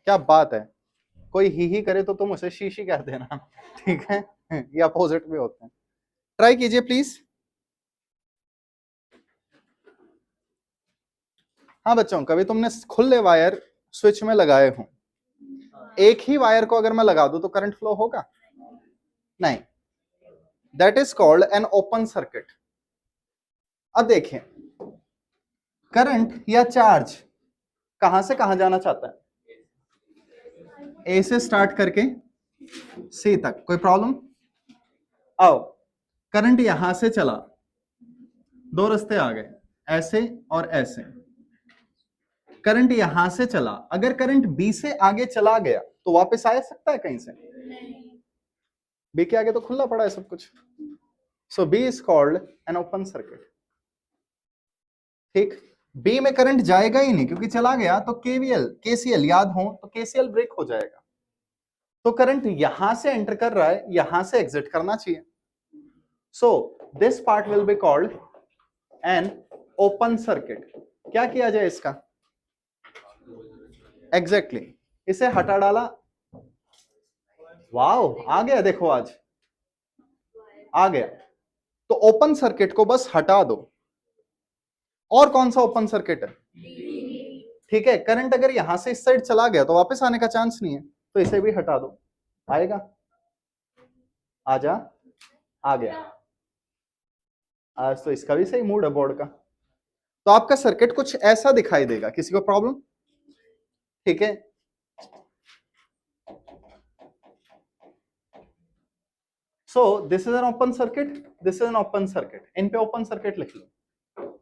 क्या बात है, कोई ही करे तो तुम उसे शीशी कह देना, ठीक है, ये अपोजिट में होते हैं। ट्राई कीजिए प्लीज। हाँ बच्चों, कभी तुमने खुले वायर स्विच में लगाए हो, एक ही वायर को अगर मैं लगा दूं तो करंट फ्लो होगा? नहीं, that is called an open circuit. अब देखें, करंट या चार्ज कहां से कहां जाना चाहता है? ए से स्टार्ट करके सी तक, कोई प्रॉब्लम? आओ, करंट यहां से चला, दो रास्ते आ गए, ऐसे और ऐसे। करंट यहां से चला, अगर करंट बी से आगे चला गया तो वापस आ सकता है कहीं से? बी के आगे तो खुला पड़ा है सब कुछ। So B is called an open circuit, ठीक। बी में करंट जाएगा ही नहीं, क्योंकि चला गया तो केवीएल केसीएल याद हो तो केसीएल ब्रेक हो जाएगा। तो करंट यहां से एंटर कर रहा है, यहां से एग्जिट करना चाहिए। So this part will be called an open circuit. क्या किया जाए इसका? एग्जैक्टली इसे हटा डाला। वाओ, आ गया, देखो आज आ गया। तो ओपन सर्किट को बस हटा दो। और कौन सा ओपन सर्किट है? ठीक है, करंट अगर यहां से इस साइड चला गया तो वापस आने का चांस नहीं है, तो इसे भी हटा दो। आएगा? आजा, आ गया। आज तो इसका भी सही मूड है बोर्ड का। तो आपका सर्किट कुछ ऐसा दिखाई देगा। किसी को प्रॉब्लम? ठीक है, so this is an open circuit, this is an open circuit. इन पे ओपन सर्किट लिख लो।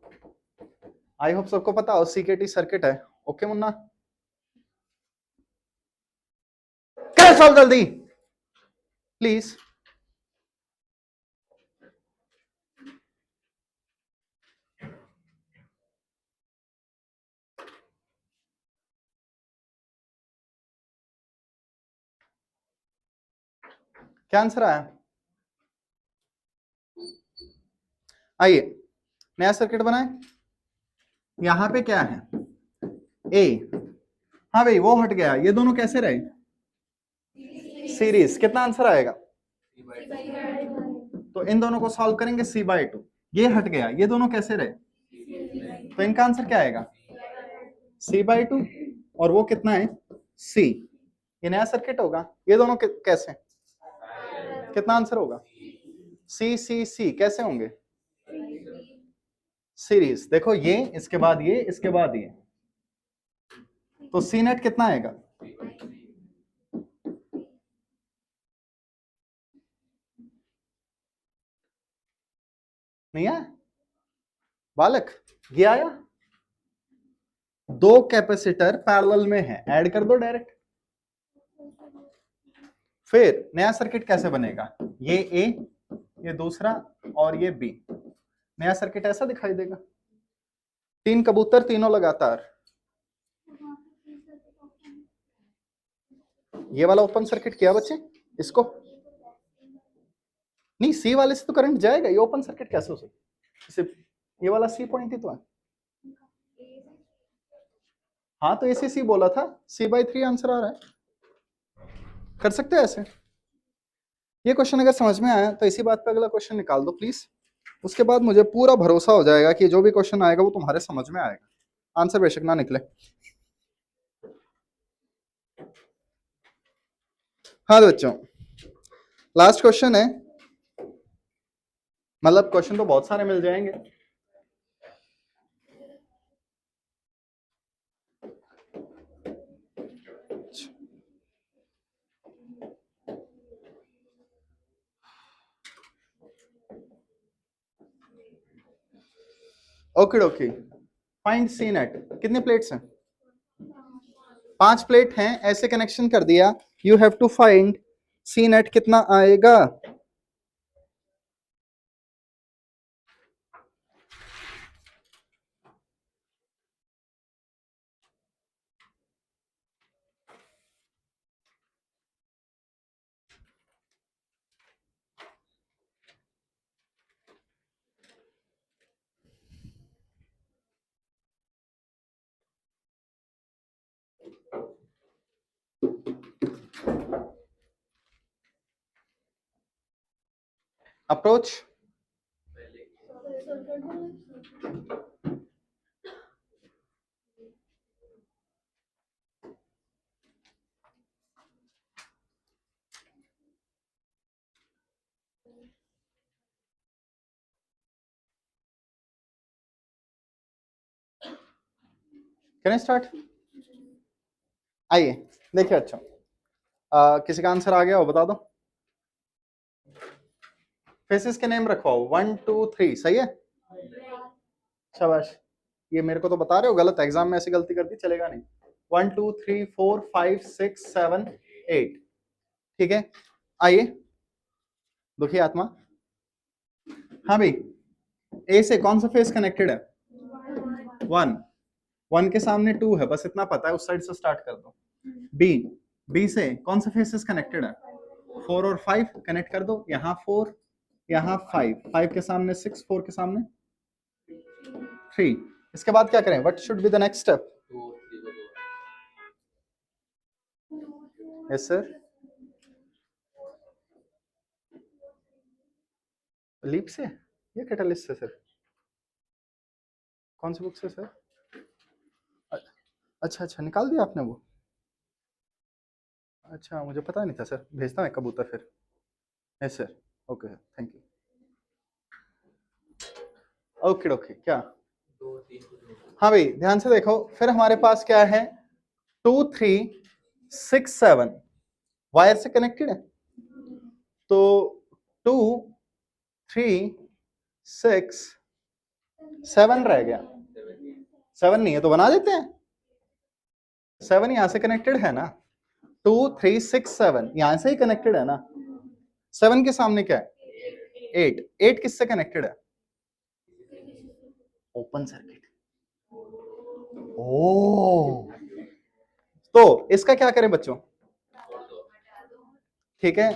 आई होप सबको पता हो सीकेटी सर्किट है। ओके मुन्ना, कर सॉल्व जल्दी प्लीज। क्या आंसर आया? आइए नया सर्किट बनाए। यहां पे क्या है? ए, हाँ भाई वो हट गया, ये दोनों कैसे रहे? सीरीज। कितना आंसर आएगा? तो इन दोनों को सॉल्व करेंगे c/2। ये हट गया, ये दोनों कैसे रहे? तो इनका आंसर क्या आएगा? c/2। और वो कितना है? c। ये नया सर्किट होगा। ये दोनों कैसे? कितना आंसर होगा? c कैसे होंगे? सीरीज। देखो ये इसके बाद ये, इसके बाद ये, तो सी नेट कितना आएगा? नहीं आया बालक? ये आया। दो कैपेसिटर पैरेलल में है, ऐड कर दो डायरेक्ट। फिर नया सर्किट कैसे बनेगा? ये ए, ये दूसरा, और ये बी। नया सर्किट ऐसा दिखाई देगा। तीन कबूतर, तीनों लगातार। ये वाला ओपन सर्किट किया बच्चे इसको? नहीं, सी वाले से तो करंट जाएगा, ये ओपन सर्किट कैसे हो सकता? सिर्फ ये वाला सी पॉइंट ही तो है। हाँ तो ऐसे सी बोला था, c/3 आंसर आ रहा है। कर सकते हैं ऐसे। ये क्वेश्चन अगर समझ में आया तो इसी बात पे अगला क्वेश्चन निकाल दो प्लीज। उसके बाद मुझे पूरा भरोसा हो जाएगा कि जो भी क्वेश्चन आएगा वो तुम्हारे समझ में आएगा, आंसर बेशक ना निकले। हाँ बच्चों, लास्ट क्वेश्चन है, मतलब क्वेश्चन तो बहुत सारे मिल जाएंगे। Okay okay, find C net, कितने प्लेट्स हैं? 5 प्लेट हैं, ऐसे कनेक्शन कर दिया, you have to find C net कितना आएगा? Approach, can start? आइए देखिए, अच्छा किसी का आंसर आ गया हो बता दो। फेसेस के नेम रखवाओ, 1 2 3, सही है, शाबाश। ये मेरे को तो बता रहे हो गलत, एग्जाम में ऐसी गलती कर दी चलेगा नहीं। 1 2 3 4 5 6 7 8, ठीक है। आइए दुखी आत्मा, हाँ भाई, ए से कौन सा फेस कनेक्टेड है? 1, 1 के सामने 2 है, बस इतना पता है, उस साइड से स्टार्ट कर दो। बी, बी से कौन सा फेसेस कनेक्टेड है? 4 और 5 कनेक्ट कर दो, यहाँ 4 यहाँ 5, 5 के सामने 6, 4 के सामने 3। इसके बाद क्या करें? What should be the next step? Yes sir, लीप से या कैटलिस्ट से सर? कौन सी बुक से सर? अच्छा अच्छा, निकाल दिया आपने वो? अच्छा, मुझे पता नहीं था सर, भेजता मैं कबूतर फिर। Yes sir, okay sir, thank you. Okay okay, क्या? हाँ भाई ध्यान से देखो, फिर हमारे पास क्या है? 2 3 6 7 वायर से कनेक्टेड है, तो 2 3 6 7 रह गया। 7 नहीं है तो बना देते हैं, 7 यहां से कनेक्टेड है ना, 2 3 6 7 यहां से ही कनेक्टेड है ना। 7 के सामने क्या है? 8, 8 किससे कनेक्टेड है? Open circuit. ओ, तो इसका क्या करें बच्चों? ठीक है,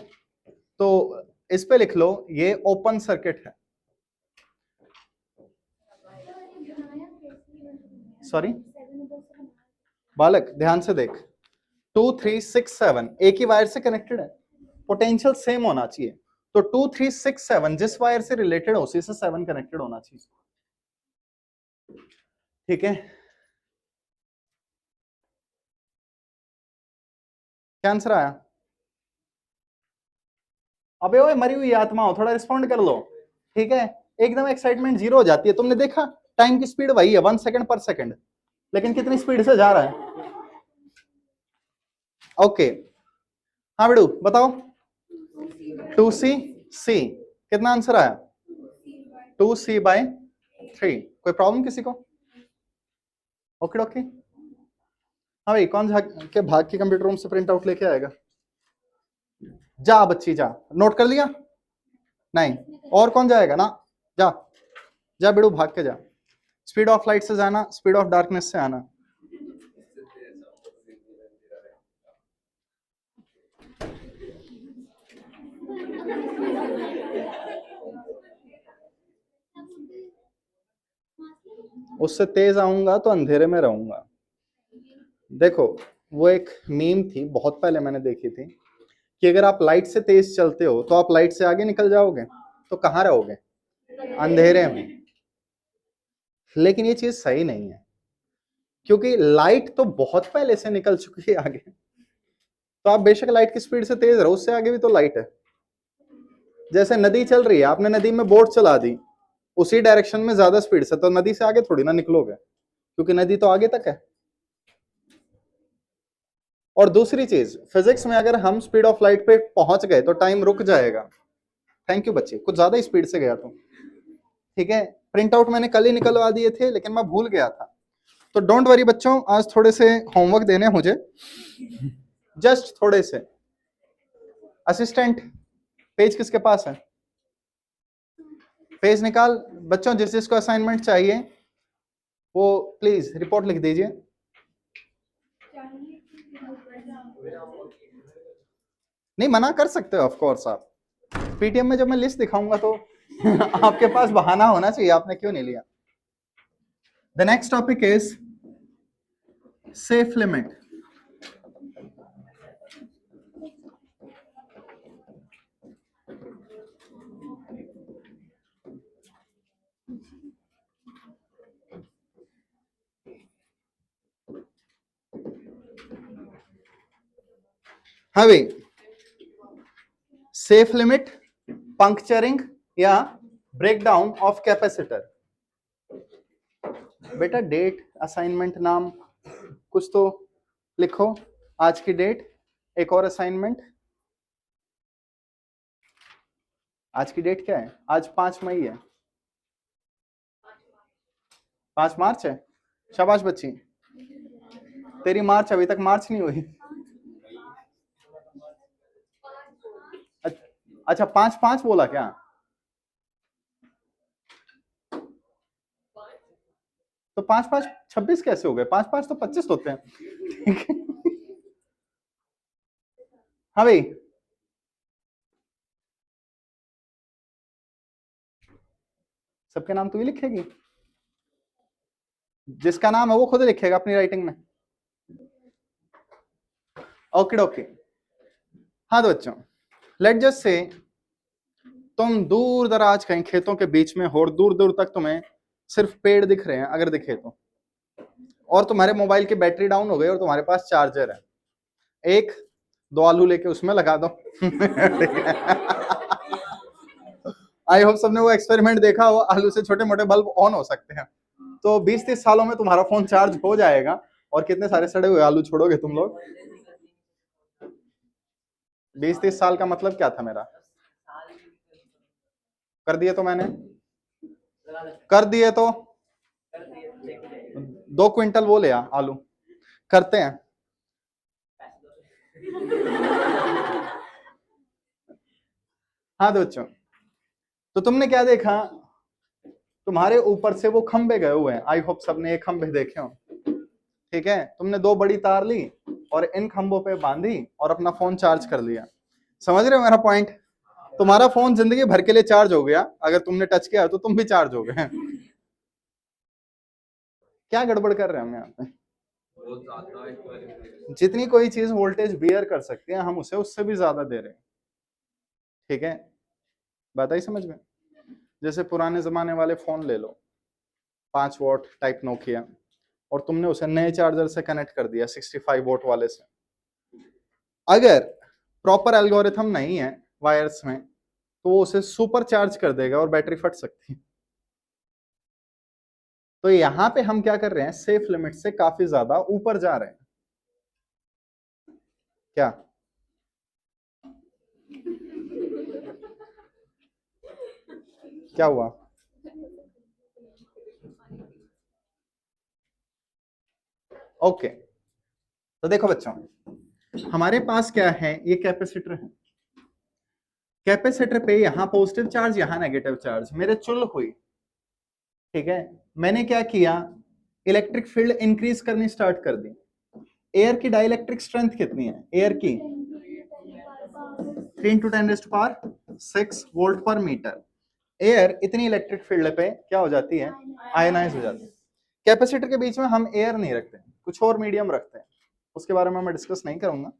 तो इस पे लिख लो ये ओपन सर्किट है। सॉरी बालक, ध्यान से देख, 2 3 6 7 एक ही वायर से कनेक्टेड है, पोटेंशियल सेम होना चाहिए, तो 2 3 6 7 जिस वायर से रिलेटेड है उसी से 7 कनेक्टेड होना चाहिए, ठीक है। क्या आंसर आया? अबे ओए मरी हुई आत्मा हो, थोड़ा रिस्पॉन्ड कर लो, ठीक है। एकदम एक्साइटमेंट जीरो हो जाती है, तुमने देखा टाइम की स्पीड वही है 1 सेकंड पर सेकंड, लेकिन कितनी स्पीड से जा रहा है? ओके, हाँ बेडू बताओ। 2C C, कितना आंसर आया? 2C/3। कोई प्रॉब्लम किसी को? ओके ओके, हाँ भाई, कौन के भाग के कंप्यूटर रूम से प्रिंट आउट लेके आएगा? जा बच्ची जा, नोट कर लिया? नहीं, और कौन जाएगा ना? जा जा बेडू, भाग के जा, स्पीड ऑफ लाइट से जाना, स्पीड ऑफ डार्कनेस से आना। उससे तेज आऊंगा तो अंधेरे में रहूंगा। देखो वो एक मीम थी, बहुत पहले मैंने देखी थी, कि अगर आप लाइट से तेज चलते हो तो आप लाइट से आगे निकल जाओगे, तो कहाँ रहोगे? अंधेरे में। लेकिन ये चीज सही नहीं है, क्योंकि लाइट तो बहुत पहले से निकल चुकी है आगे, तो आप बेशक लाइट की स्पीड से तेज रहो, उससे आगे भी तो लाइट है। जैसे नदी चल रही है, आपने नदी में बोट चला दी उसी डायरेक्शन में ज्यादा स्पीड से, तो नदी से आगे थोड़ी ना निकलोगे, क्योंकि नदी तो आगे तक है। और दूसरी चीज, फिजिक्स में अगर हम स्पीड ऑफ लाइट पे पहुंच गए तो टाइम रुक जाएगा। थैंक यू बच्चे, कुछ ज्यादा स्पीड से गया तुम, ठीक है। प्रिंट आउट मैंने कल ही निकलवा दिए थे, लेकिन मैं भूल गया था, तो डोंट वरी बच्चों, आज थोड़े से होमवर्क देने हैं मुझे, जस्ट थोड़े से। असिस्टेंट पेज किसके पास है? पेज निकाल बच्चों, जिस जिसको असाइनमेंट चाहिए वो प्लीज रिपोर्ट लिख दीजिए। नहीं, मना कर सकते हो ऑफ कोर्स आप। पीटीएम में जब मैं लिस्ट दिखाऊंगा तो आपके पास बहाना होना चाहिए आपने क्यों नहीं लिया। The next topic is safe limit. हाँ भाई, सेफ लिमिट, पंक्चरिंग या ब्रेकडाउन ऑफ कैपेसिटर। बेटा डेट, असाइनमेंट, नाम कुछ तो लिखो। आज की डेट, एक और असाइनमेंट। आज की डेट क्या है? आज 5 मई है। 5 मार्च है। शाबाश बच्ची, तेरी मार्च अभी तक मार्च नहीं हुई। अच्छा 5/5 बोला क्या? तो 5/5 26 कैसे हो गए? 5/5 तो 25 होते हैं। ठीक है। हाँ भाई, सबके नाम तू ही लिखेगी? जिसका नाम है वो खुद लिखेगा अपनी राइटिंग में। Okay okay. हाँ तो बच्चों, लेट जस्ट से तुम दूर दराज कहीं खेतों के बीच में हो और दूर दूर तक तुम्हें सिर्फ पेड़ दिख रहे हैं, अगर दिखे तो, और तुम्हारे मोबाइल की बैटरी डाउन हो गई और तुम्हारे पास चार्जर है, एक दो आलू लेके उसमें लगा दो। आई होप सबने वो एक्सपेरिमेंट देखा हो, आलू से छोटे मोटे बल्ब ऑन हो सकते हैं। तो 20-30 सालों में तुम्हारा फोन चार्ज हो जाएगा और कितने सारे सड़े हुए आलू छोड़ोगे तुम लोग? 20-30 साल का मतलब क्या था मेरा? कर दिए तो मैंने, कर दिए तो 2 क्विंटल वो ले आ आलू, करते हैं। हाँ तो बच्चों, तो तुमने क्या देखा? तुम्हारे ऊपर से वो खंबे गए हुए हैं, आई होप सबने ये खंबे देखे हो। ठीक है, तुमने 2 बड़ी तार ली और इन खंभों पे बांधी और अपना फोन चार्ज कर लिया। समझ रहे हो मेरा पॉइंट? तुम्हारा फोन जिंदगी भर के लिए चार्ज हो गया, अगर तुमने टच किया तो तुम भी चार्ज हो गए। क्या गड़बड़ कर रहे हैं हम यहाँ पे? जितनी कोई चीज वोल्टेज बियर कर सकती है हम उसे उससे भी ज्यादा दे रहे हैं। ठीक है, बात आई समझ में? जैसे पुराने जमाने वाले फोन ले लो, 5 वॉट टाइप नोकिया, और तुमने उसे नए चार्जर से कनेक्ट कर दिया 65 वोट वाले से। अगर प्रॉपर एल्गोरिथम नहीं है वायर्स में तो वो उसे सुपर चार्ज कर देगा और बैटरी फट सकती है। तो यहां पे हम क्या कर रहे हैं? सेफ लिमिट से काफी ज्यादा ऊपर जा रहे हैं। क्या क्या हुआ? ओके, तो देखो बच्चों, हमारे पास क्या है? ये कैपेसिटर है। कैपेसिटर पे यहां पॉजिटिव चार्ज, यहां नेगेटिव चार्ज, मेरे चुल हुई। ठीक है, मैंने क्या किया? इलेक्ट्रिक फील्ड इंक्रीज करनी स्टार्ट कर दी। एयर की डाइलेक्ट्रिक स्ट्रेंथ कितनी है एयर की? 3 × 10⁶ वोल्ट पर मीटर। एयर इतनी इलेक्ट्रिक फील्ड पे क्या हो जाती है? आयनाइज हो जाती है। कैपेसिटर के बीच में हम एयर नहीं रखते, कुछ और मीडियम रखते हैं, उसके बारे में मैं डिस्कस नहीं करूंगा।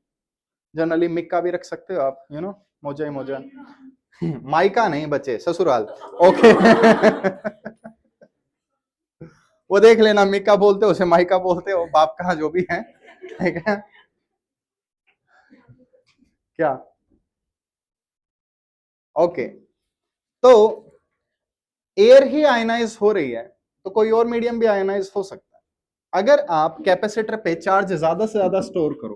जनरली मिक्का भी रख सकते हो आप, यू नो, मोजा ही मोजा। माइका नहीं बचे, ससुराल। ओके। वो देख लेना, मिक्का बोलते हो उसे माइका बोलते हो, बाप कहा जो भी है। ठीक है क्या? ओके, तो एयर ही आयनाइज हो रही है तो कोई और मीडियम भी आयनाइज हो सकता है। अगर आप कैपेसिटर पे चार्ज ज्यादा से ज्यादा स्टोर करो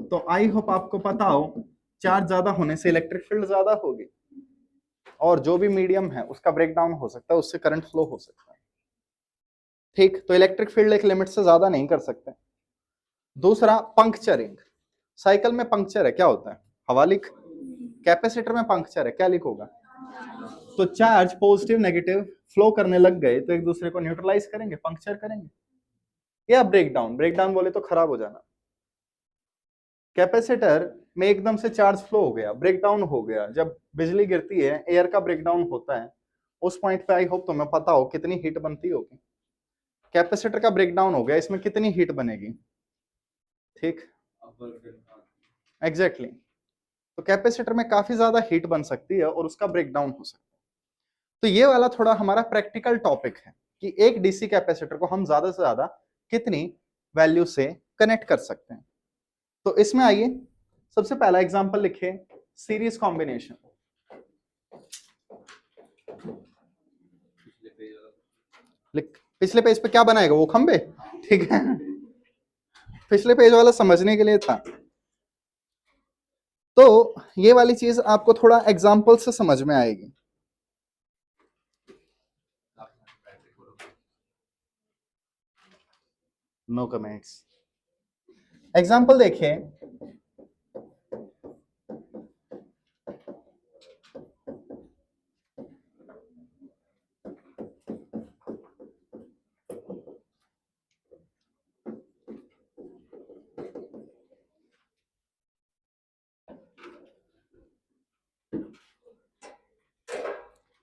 तो आई होप आपको पता हो, चार्ज ज्यादा होने से इलेक्ट्रिक फील्ड ज्यादा होगी और जो भी मीडियम है उसका ब्रेकडाउन हो सकता है, उससे करंट फ्लो हो सकता है। ठीक, तो इलेक्ट्रिक फील्ड एक लिमिट से ज्यादा नहीं कर सकते। दूसरा, पंक्चरिंग। साइकिल में पंक्चर है, क्या होता है? हवा लीक। कैपेसिटर में पंक्चर है, क्या लीक होगा? तो चार्ज पॉजिटिव नेगेटिव फ्लो करने लग गए तो एक दूसरे को न्यूट्रलाइज करेंगे, पंक्चर करेंगे, या ब्रेकडाउन। ब्रेकडाउन बोले तो खराब हो जाना। कैपेसिटर में एकदम से चार्ज फ्लो हो गया, ब्रेकडाउन हो गया। जब बिजली गिरती है, एयर का ब्रेकडाउन होता है, उस पॉइंट पे आई होप तुम्हें पता हो कितनी हीट बनती होगी। कैपेसिटर का ब्रेकडाउन हो गया, इसमें कितनी हीट बनेगी? ठीक, एग्जैक्टली। तो कैपेसिटर में काफी ज्यादा हीट बन सकती है और उसका ब्रेकडाउन हो सकता है। तो ये वाला थोड़ा हमारा प्रैक्टिकल टॉपिक है कि एक डीसी कैपेसिटर को हम ज्यादा से ज्यादा कितनी वैल्यू से कनेक्ट कर सकते हैं। तो इसमें आइए सबसे पहला एग्जांपल लिखे, सीरीज कॉम्बिनेशन। पिछले पेज पे क्या बनाएगा वो? खंबे। ठीक है, पिछले पेज वाला समझने के लिए था। तो ये वाली चीज आपको थोड़ा एग्जांपल से समझ में आएगी। No comments. एग्जांपल देखिए,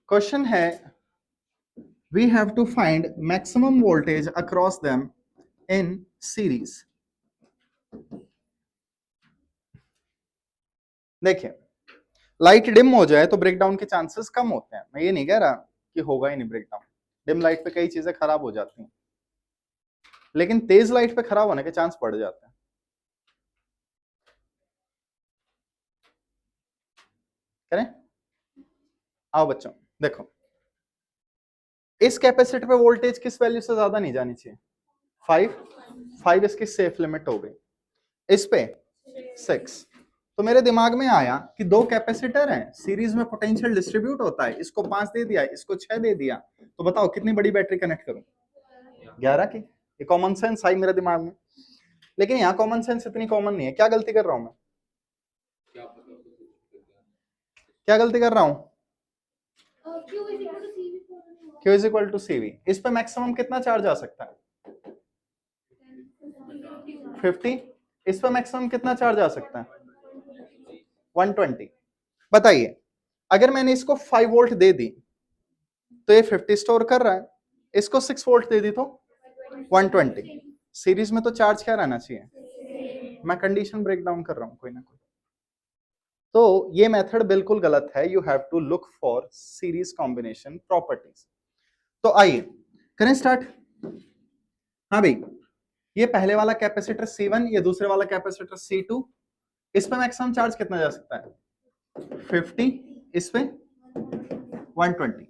क्वेश्चन है we have to find maximum voltage across them in series। देखिए, लाइट डिम हो जाए तो ब्रेकडाउन के चांसेस कम होते हैं। मैं ये नहीं कह रहा कि होगा ही नहीं ब्रेकडाउन, डिम लाइट पे कई चीजें खराब हो जाती हैं, लेकिन तेज लाइट पे खराब होने के चांस बढ़ जाते हैं। करें? आओ बच्चों, देखो, इस कैपेसिटर पे वोल्टेज किस वैल्यू से ज्यादा नहीं जानी चाहिए? 5 इसकी सेफ लिमिट हो गई। इस पे 6। तो मेरे दिमाग में आया कि दो कैपेसिटर हैं, सीरीज में पोटेंशियल डिस्ट्रीब्यूट होता है, इसको 5 दे दिया, इसको 6 दे दिया, तो बताओ कितनी बड़ी बैटरी कनेक्ट करूं? 11 की। ये कॉमन सेंस आई मेरे दिमाग में, लेकिन यहाँ कॉमन सेंस इतनी कॉमन नहीं है। क्या गलती कर रहा हूं मैं? क्या गलती कर रहा हूं? Q is equal to CV। इस पे मैक्सिमम कितना चार्ज आ सकता है? 50। इस पे मैक्सिमम कितना चार्ज आ सकता है? 120। बताइए, अगर मैंने इसको 5 वोल्ट दे दी तो ये 50 स्टोर कर रहा है, इसको 6 वोल्ट दे दी तो 120। सीरीज में तो चार्ज क्या रहना चाहिए? मैं कंडीशन ब्रेक डाउन कर रहा हूं कोई ना कोई। तो ये मेथड बिल्कुल गलत है। You have to look for series combination properties. तो आइए करें स्टार्ट। हाँ भाई, ये पहले वाला कैपेसिटर C1, ये दूसरे वाला कैपेसिटर C2। इस पे मैक्सिमम चार्ज कितना जा सकता है? 50। इस पे 120।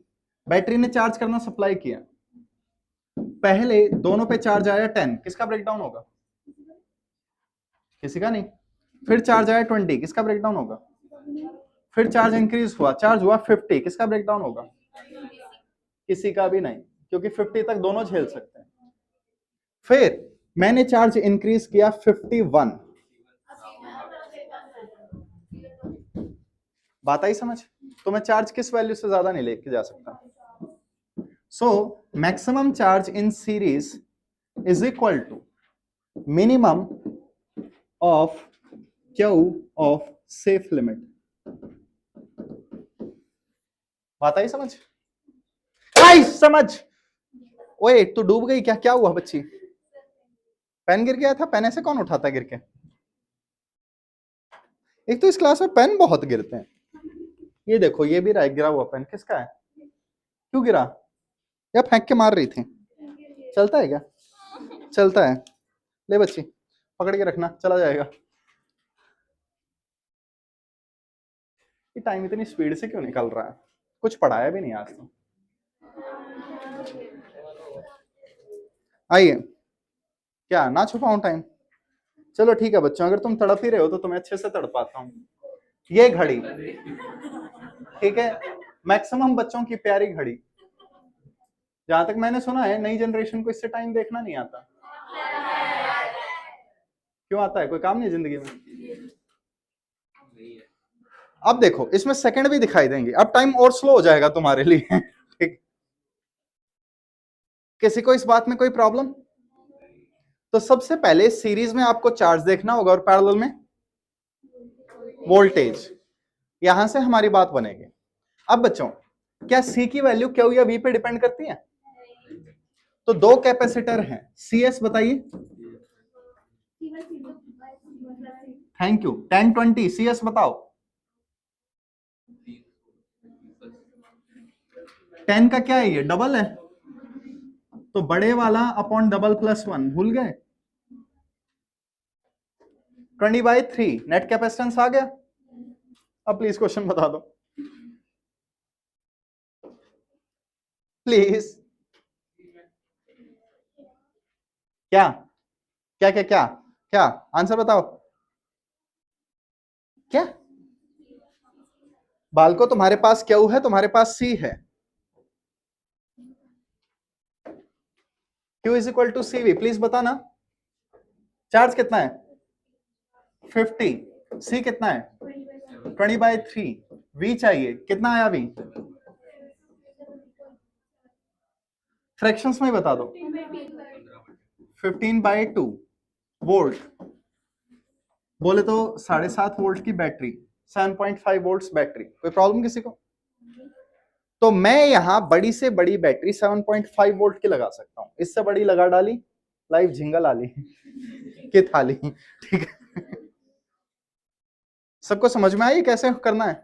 बैटरी ने चार्ज करना सप्लाई किया, पहले दोनों पे चार्ज आया 10, किसका ब्रेकडाउन होगा? किसी का नहीं। फिर चार्ज आया 20, किसका ब्रेकडाउन होगा? फिर चार्ज इंक्रीज हुआ, चार्ज हुआ 50, किसका ब्रेकडाउन होगा? किसी का भी नहीं, क्योंकि 50 तक दोनों झेल सकते हैं। फिर मैंने चार्ज इंक्रीज किया 51। बात आई समझ? तो मैं चार्ज किस वैल्यू से ज्यादा नहीं लेके जा सकता। So maximum charge in series is equal to minimum of Q of safe limit. बात आई समझ? आई समझ। ओए तू डूब गई क्या? क्या हुआ बच्ची? पेन गिर गया था? पेन ऐसे कौन उठाता गिर के? एक तो इस क्लास में पेन बहुत गिरते हैं। ये देखो, ये भी रहा गिरा हुआ पेन, किसका है? क्यों गिरा? या फेंक के मार रही थी? चलता है क्या? चलता है। ले बच्ची, पकड़ के रखना, चला जाएगा। ये टाइम इतनी स्पीड से क्यों निकल रहा है? कुछ पढ़ाया भी नहीं आज तो। आइए, क्या ना छुपाऊं टाइम? चलो ठीक है बच्चों, अगर तुम तड़प ही रहे हो तो तुम्हें अच्छे से तड़पाता हूं। ये घड़ी, ठीक है, मैक्सिमम बच्चों की प्यारी घड़ी, जहां तक मैंने सुना है नई जनरेशन को इससे टाइम देखना नहीं आता। क्यों आता है? कोई काम नहीं है जिंदगी में? अब देखो इसमें सेकंड भी दिखाई देंगे, अब टाइम और स्लो हो जाएगा तुम्हारे लिए। ठीक, किसी को इस बात में कोई प्रॉब्लम? तो सबसे पहले सीरीज में आपको चार्ज देखना होगा और पैरेलल में वोल्टेज। यहां से हमारी बात बनेगी। अब बच्चों, क्या सी की वैल्यू क्यू या वी पे डिपेंड करती है? तो दो कैपेसिटर हैं, सी एस बताइए। Thank you. 10-20 सी एस बताओ। 10 का क्या है? ये डबल है, तो बड़े वाला अपॉन डबल प्लस 1, भूल गए? 20/3 नेट कैपेसिटेंस आ गया। अब प्लीज क्वेश्चन बता दो प्लीज। क्या क्या क्या क्या क्या आंसर बताओ। क्या बालको, तुम्हारे पास क्यू है, तुम्हारे पास सी है। Q is equal to C V, please बताना। चार्ज कितना है? 50। सी कितना है? 20/3। वी चाहिए, कितना आया वी? फ्रैक्शंस में बता दो। 15/2 वोल्ट। बोले तो 7.5 वोल्ट की बैटरी, 7.5 वोल्ट बैटरी। कोई प्रॉब्लम किसी को? तो मैं यहां बड़ी से बड़ी बैटरी 7.5 वोल्ट की लगा सकता हूं, इससे बड़ी लगा डाली, लाइव झिंगल आली की थाली। ठीक है, सबको समझ में आई कैसे करना है?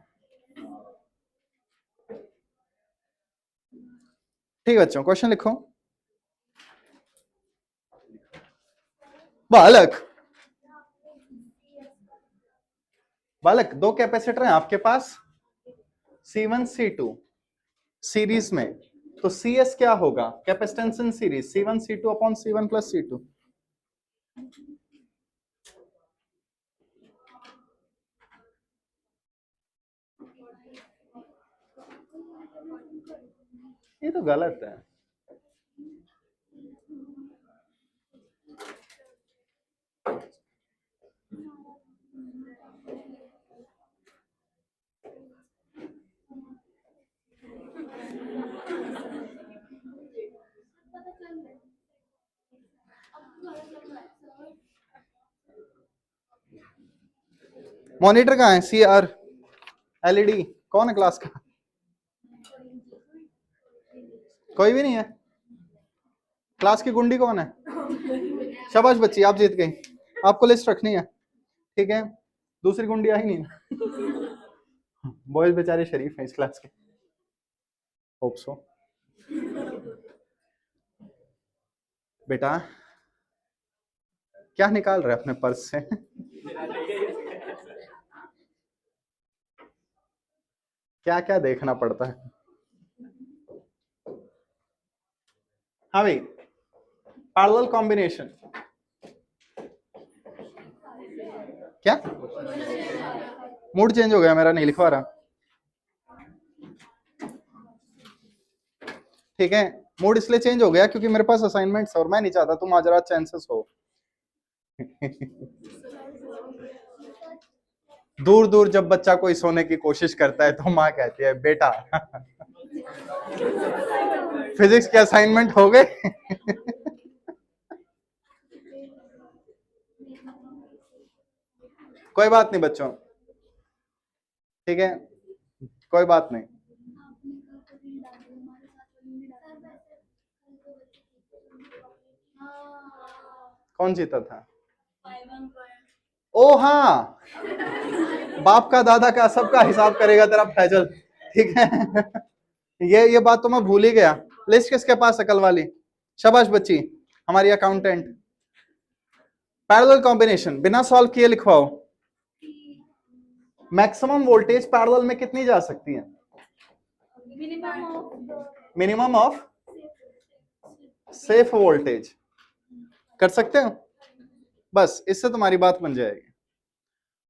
ठीक बच्चों, क्वेश्चन लिखो। बालक बालक, दो कैपेसिटर हैं आपके पास, C1 C2 सीरीज में, तो CS क्या होगा? Capacitance in series C1 C2 upon C1 plus C2। ये तो गलत है। मॉनिटर कहाँ है? CR LED कौन है क्लास का? कोई भी नहीं है। क्लास की गुंडी कौन है? शाबाश बच्ची, आप जीत गई। आपको लिस्ट रखनी है, ठीक है? दूसरी गुंडी आई नहीं ना। बॉयज बेचारे शरीफ हैं इस क्लास के। Hope so. बेटा क्या निकाल रहे अपने पर्स से? क्या क्या देखना पड़ता है। हाँ भाई, पैरेलल कॉम्बिनेशन क्या? मूड चेंज हो गया मेरा, नहीं लिखवा रहा। ठीक है, मूड इसलिए चेंज हो गया क्योंकि मेरे पास असाइनमेंट्स और मैं नहीं चाहता तुम आज रात चांसेस हो। दूर दूर जब बच्चा कोई सोने की कोशिश करता है तो माँ कहती है बेटा फिजिक्स के असाइनमेंट हो गए। कोई बात नहीं बच्चों, ठीक है, कोई बात नहीं। कौन जीता था? ओ हाँ, बाप का दादा का सबका हिसाब करेगा तेरा फैजल, ठीक है। ये बात तो मैं भूल ही गया। लिस्ट किसके पास है कल वाली? शाबाश बच्ची, हमारी अकाउंटेंट। पैरेलल कॉम्बिनेशन बिना सॉल्व किए लिखवाओ। मैक्सिमम वोल्टेज पैरेलल में कितनी जा सकती है? Minimum of safe voltage. कर सकते हो? बस इससे तुम्हारी बात बन जाएगी।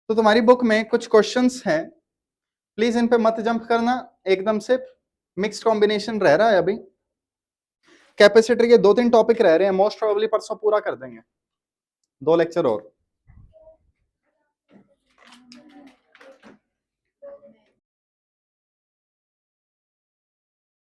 तो तुम्हारी बुक में कुछ क्वेश्चंस हैं, प्लीज इन पे मत जंप करना एकदम से। मिक्स्ड कॉम्बिनेशन रह रहा है अभी। कैपेसिटर के 2-3 टॉपिक रह रहे हैं, मोस्ट प्रोबेबली परसों पूरा कर देंगे, 2 लेक्चर और।